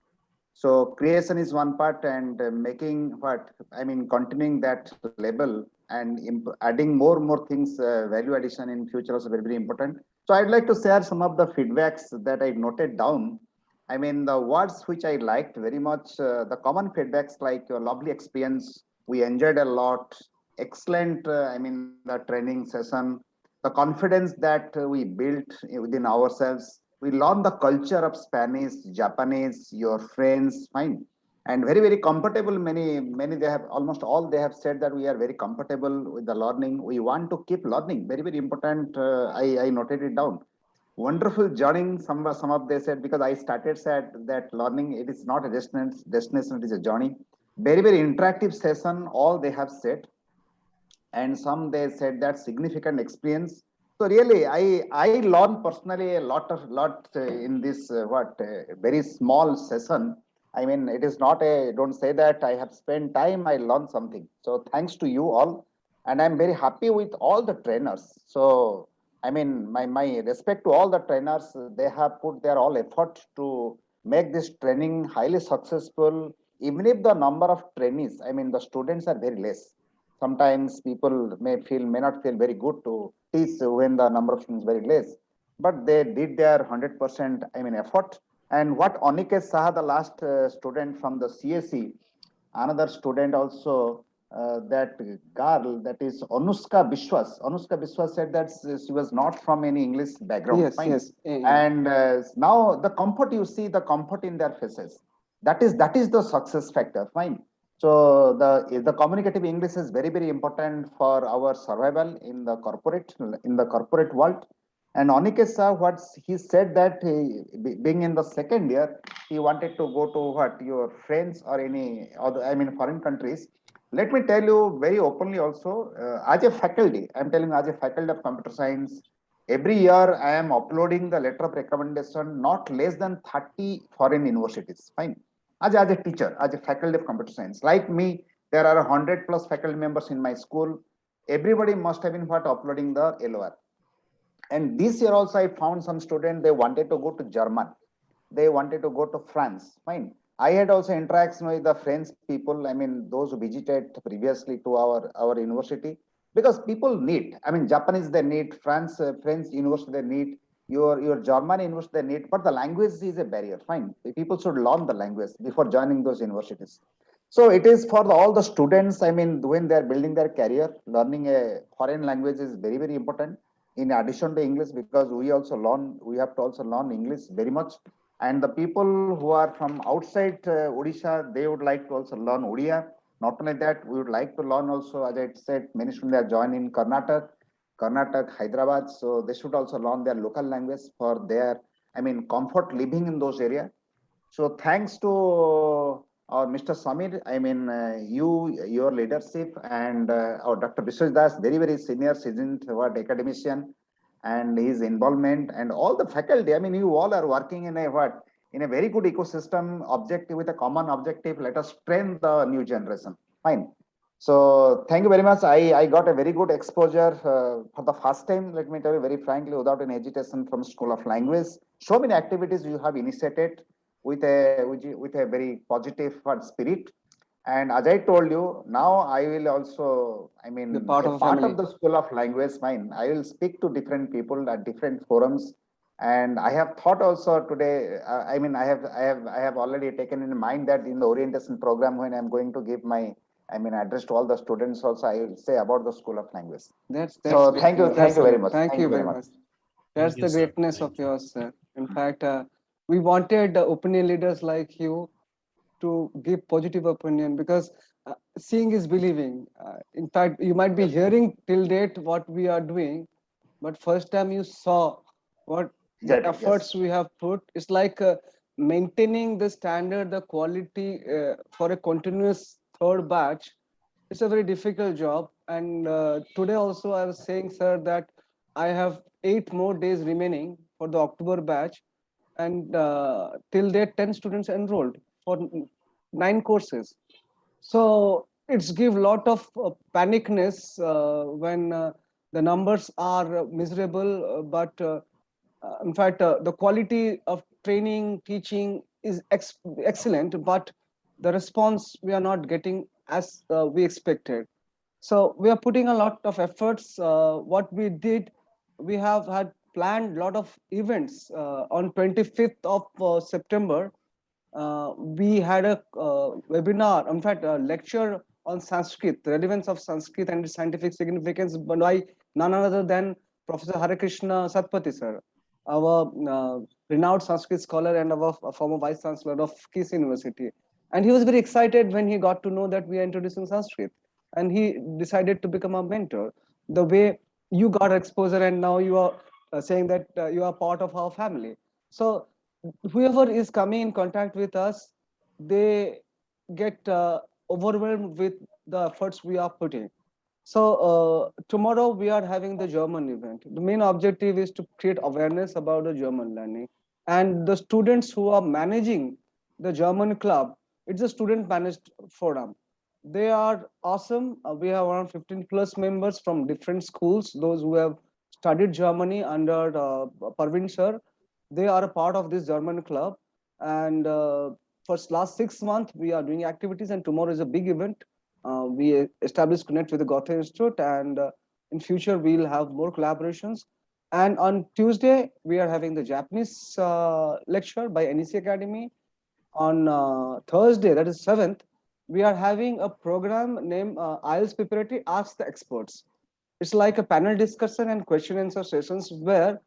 So creation is one part, and making what, I mean, continuing that level and adding more things, value addition in future also very, very important. So I'd like to share some of the feedbacks that I noted down. I mean, the words which I liked very much, the common feedbacks like your lovely experience, we enjoyed a lot, excellent, I mean, the training session, the confidence that we built within ourselves. We learn the culture of Spanish, Japanese, your friends, fine, and very, very comfortable. Many they have, almost all they have said that we are very comfortable with the learning. We want to keep learning. Very, very important. I noted it down. Wonderful journey. Some of they said, because I started said that learning, it is not a destination, it is a journey. Very, very interactive session. All they have said, and some they said that significant experience. So really, I learned personally a lot in this very small session. I mean, it is not a, don't say that I have spent time, I learned something. So thanks to you all, and I'm very happy with all the trainers. So I mean, my respect to all the trainers. They have put their all effort to make this training highly successful. Even if the number of trainees, I mean, the students are very less. Sometimes people may not feel very good to teach when the number of students is very less, but they did their 100%, I mean, effort. And what Aniket Saha, the last student from the CSE, another student also, that girl, that is Anushka Biswas. Anushka Biswas said that she was not from any English background. Yes, fine. yes. And now the comfort, you see the comfort in their faces. That is the success factor. Fine. So the communicative English is very, very important for our survival in the corporate world. And Anikesa, what he said that being in the second year, he wanted to go to what your friends or any other, I mean, foreign countries. Let me tell you very openly also, as a faculty, I'm telling you, as a faculty of computer science, every year I am uploading the letter of recommendation, not less than 30 foreign universities. Fine. As a teacher, as a faculty of computer science, like me, there are 100 plus faculty members in my school. Everybody must have been what uploading the LOR. And this year also I found some students, they wanted to go to German. They wanted to go to France. Fine. I had also interaction with the French people. I mean, those who visited previously to our university, because people need, I mean, Japanese they need, French university they need, your German university they need, but the language is a barrier. Fine. People should learn the language before joining those universities. So it is for all the students, I mean, when they're building their career, learning a foreign language is very, very important in addition to English, because we have to also learn English very much. And the people who are from outside Odisha, they would like to also learn Odia. Not only that, we would like to learn also, as I said, many students are joining Karnataka, Hyderabad. So they should also learn their local language for their, comfort living in those areas. So thanks to Mr. Samir, your leadership, and our Dr. Biswajit Das, very senior, seasoned academician, and his involvement, and all the faculty. You all are working in a very good ecosystem objective, with a common objective. Let us train the new generation. Fine. So thank you very much. I got a very good exposure for the first time. Let me tell you very frankly, without any hesitation, from School of Language. So many activities you have initiated with a very positive spirit. And as I told you, now I will also, part of the School of Language. Fine. I will speak to different people at different forums. And I have thought also today, I have already taken in mind that in the orientation program, when I'm going to give my address to all the students also, I will say about the School of Language. So thank you very much. Thank you very much. That's the greatness of yours, sir. In fact, we wanted opinion leaders like you to give positive opinion, because seeing is believing. In fact, you might be hearing till date what we are doing, but first time you saw what the efforts we have put. It's like maintaining the standard, the quality for a continuous third batch. It's a very difficult job. And today also I was saying, sir, that I have 8 more days remaining for the October batch, and till date 10 students enrolled for 9 courses. So it's give lot of panicness when the numbers are miserable, but in fact the quality of training, teaching is excellent, but the response we are not getting as we expected. So we are putting a lot of efforts. What we did, we have had planned a lot of events. On 25th of September, we had a webinar, in fact, a lecture on Sanskrit, the relevance of Sanskrit and its scientific significance, by none other than Professor Hare Krishna Satpathy, sir, our renowned Sanskrit scholar and our former Vice Chancellor of KIS University. And he was very excited when he got to know that we are introducing Sanskrit. And he decided to become a mentor. The way you got exposure, and now you are saying that you are part of our family. So whoever is coming in contact with us, they get overwhelmed with the efforts we are putting. So tomorrow we are having the German event. The main objective is to create awareness about the German learning. And the students who are managing the German club, it's a student managed forum. They are awesome. We have around 15 plus members from different schools, those who have studied Germany under Parvin sir. They are a part of this German club. And for last 6 months, we are doing activities, and tomorrow is a big event. We established connect with the Goethe Institute, and in future we'll have more collaborations. And on Tuesday, we are having the Japanese lecture by NEC Academy. On Thursday, that is 7th, we are having a program named IELTS Preparatory Ask the Experts. It's like a panel discussion and question answer sessions where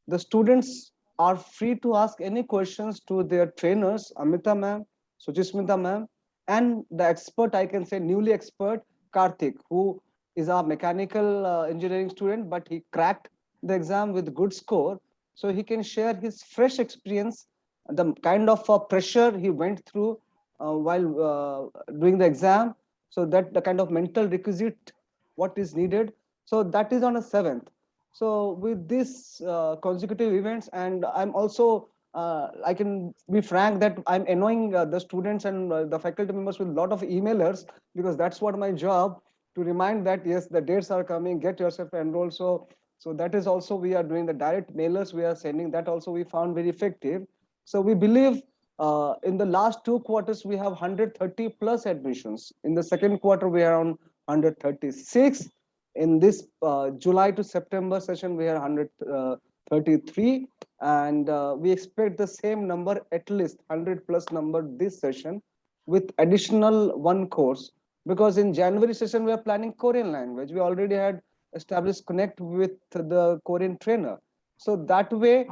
the students are free to ask any questions to their trainers, Amita ma'am, Suchismita ma'am, and the expert, I can say newly expert, Karthik, who is a mechanical engineering student, but he cracked the exam with good score. So he can share his fresh experience, the kind of pressure he went through while doing the exam. So that the kind of mental requisite, what is needed. So that is on the 7th. So with these consecutive events, and I'm also, I can be frank that I'm annoying the students and the faculty members with a lot of emailers, because that's what my job, to remind that, yes, the dates are coming, get yourself enrolled. So that is also, we are doing the direct mailers we are sending, that also we found very effective. So we believe in the last 2 quarters, we have 130 plus admissions. In the second quarter, we are on 136. In this July to September session, we are 133, and we expect the same number, at least 100 plus number this session, with additional 1 course. Because in January session, we are planning Korean language. We already had established connect with the Korean trainer. So that way,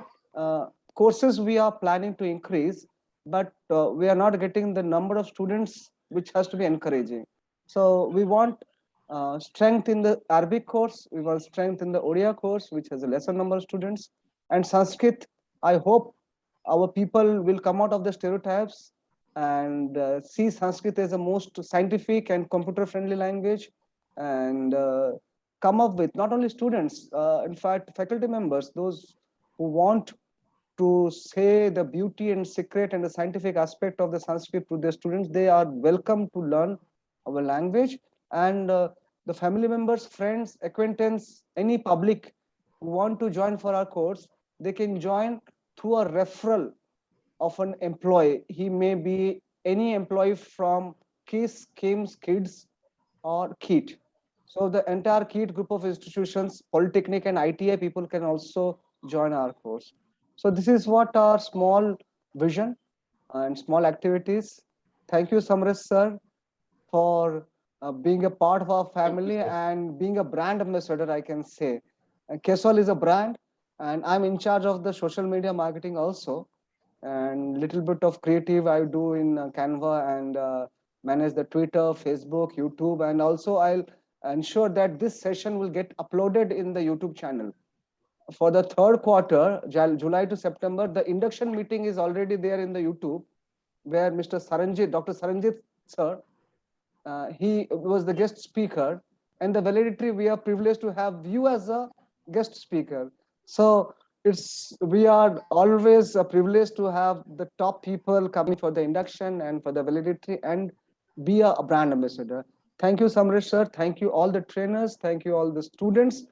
courses we are planning to increase, but we are not getting the number of students, which has to be encouraging. So we want strength in the Arabic course, we want strength in the Odia course, which has a lesser number of students, and Sanskrit. I hope our people will come out of the stereotypes and see Sanskrit as a most scientific and computer friendly language, and come up with not only students, in fact, faculty members, those who want to say the beauty and secret and the scientific aspect of the Sanskrit to their students. They are welcome to learn our language, and the family members, friends, acquaintance, any public who want to join for our course, they can join through a referral of an employee. He may be any employee from KISS, KIMS, KIDS, or KEET. So the entire KEET group of institutions, Polytechnic and ITI people can also join our course. So this is what our small vision and small activities. Thank you, Samresh sir, for being a part of our family and being a brand ambassador, I can say. And Keswal is a brand, and I'm in charge of the social media marketing also, and little bit of creative I do in Canva, and manage the Twitter, Facebook, YouTube, and also I'll ensure that this session will get uploaded in the YouTube channel. For the third quarter, July to September, the induction meeting is already there in the YouTube, where Mr. Saranjit, Dr. Saranjit sir, he was the guest speaker, and the valedictory we are privileged to have you as a guest speaker. So we are always privileged to have the top people coming for the induction and for the valedictory and be a brand ambassador. Thank you, Samresh sir. Thank you all the trainers. Thank you all the students